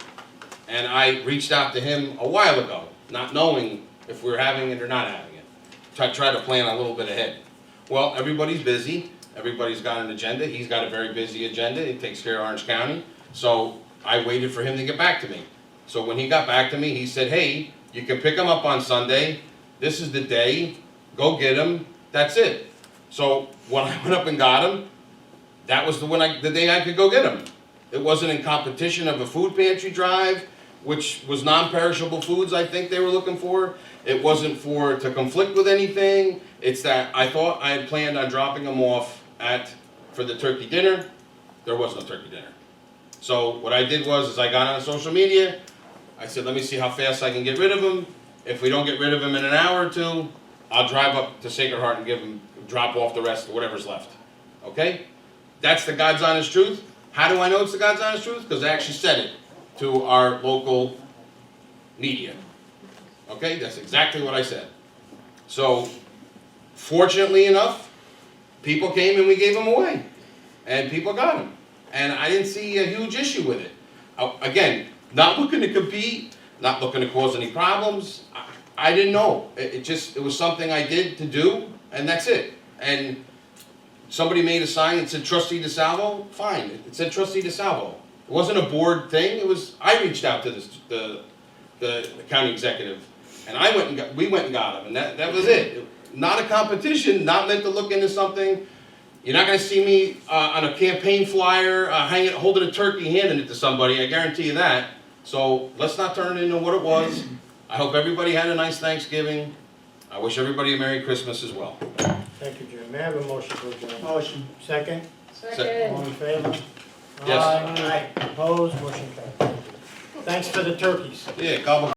And I reached out to him a while ago, not knowing if we were having it or not having it. Try to plan a little bit ahead. Well, everybody's busy. Everybody's got an agenda. He's got a very busy agenda. He takes care of Orange County. So I waited for him to get back to me. So when he got back to me, he said, hey, you can pick them up on Sunday. This is the day. Go get them. That's it. So when I went up and got them, that was the day I could go get them. It wasn't in competition of a food pantry drive, which was non-perishable foods I think they were looking for. It wasn't to conflict with anything. It's that I thought I had planned on dropping them off for the turkey dinner. There was no turkey dinner. So what I did was I got on social media. I said, let me see how fast I can get rid of them. If we don't get rid of them in an hour or two, I'll drive up to Sacred Heart and drop off the rest of whatever's left. Okay? That's the God's honest truth. How do I know it's the God's honest truth? Because I actually said it to our local media. Okay? That's exactly what I said. So, fortunately enough, people came and we gave them away. And people got them. And I didn't see a huge issue with it. Again, not looking to compete, not looking to cause any problems. I didn't know. It was something I did to do, and that's it. And somebody made a sign that said trustee DeSalvo, fine, it said trustee DeSalvo. It wasn't a board thing, it was, I reached out to the county executive, and we went and got him, and that was it. Not a competition, not meant to look into something. You're not gonna see me on a campaign flyer, holding a turkey, handing it to somebody, I guarantee you that. So let's not turn it into what it was. I hope everybody had a nice Thanksgiving. I wish everybody a Merry Christmas as well. Thank you, Jim. May I have a motion to adjourn? Motion. Second? Second. All in favor? Yes. Aye. Opposed? Motion carried. Thanks for the turkeys. Yeah, gobble.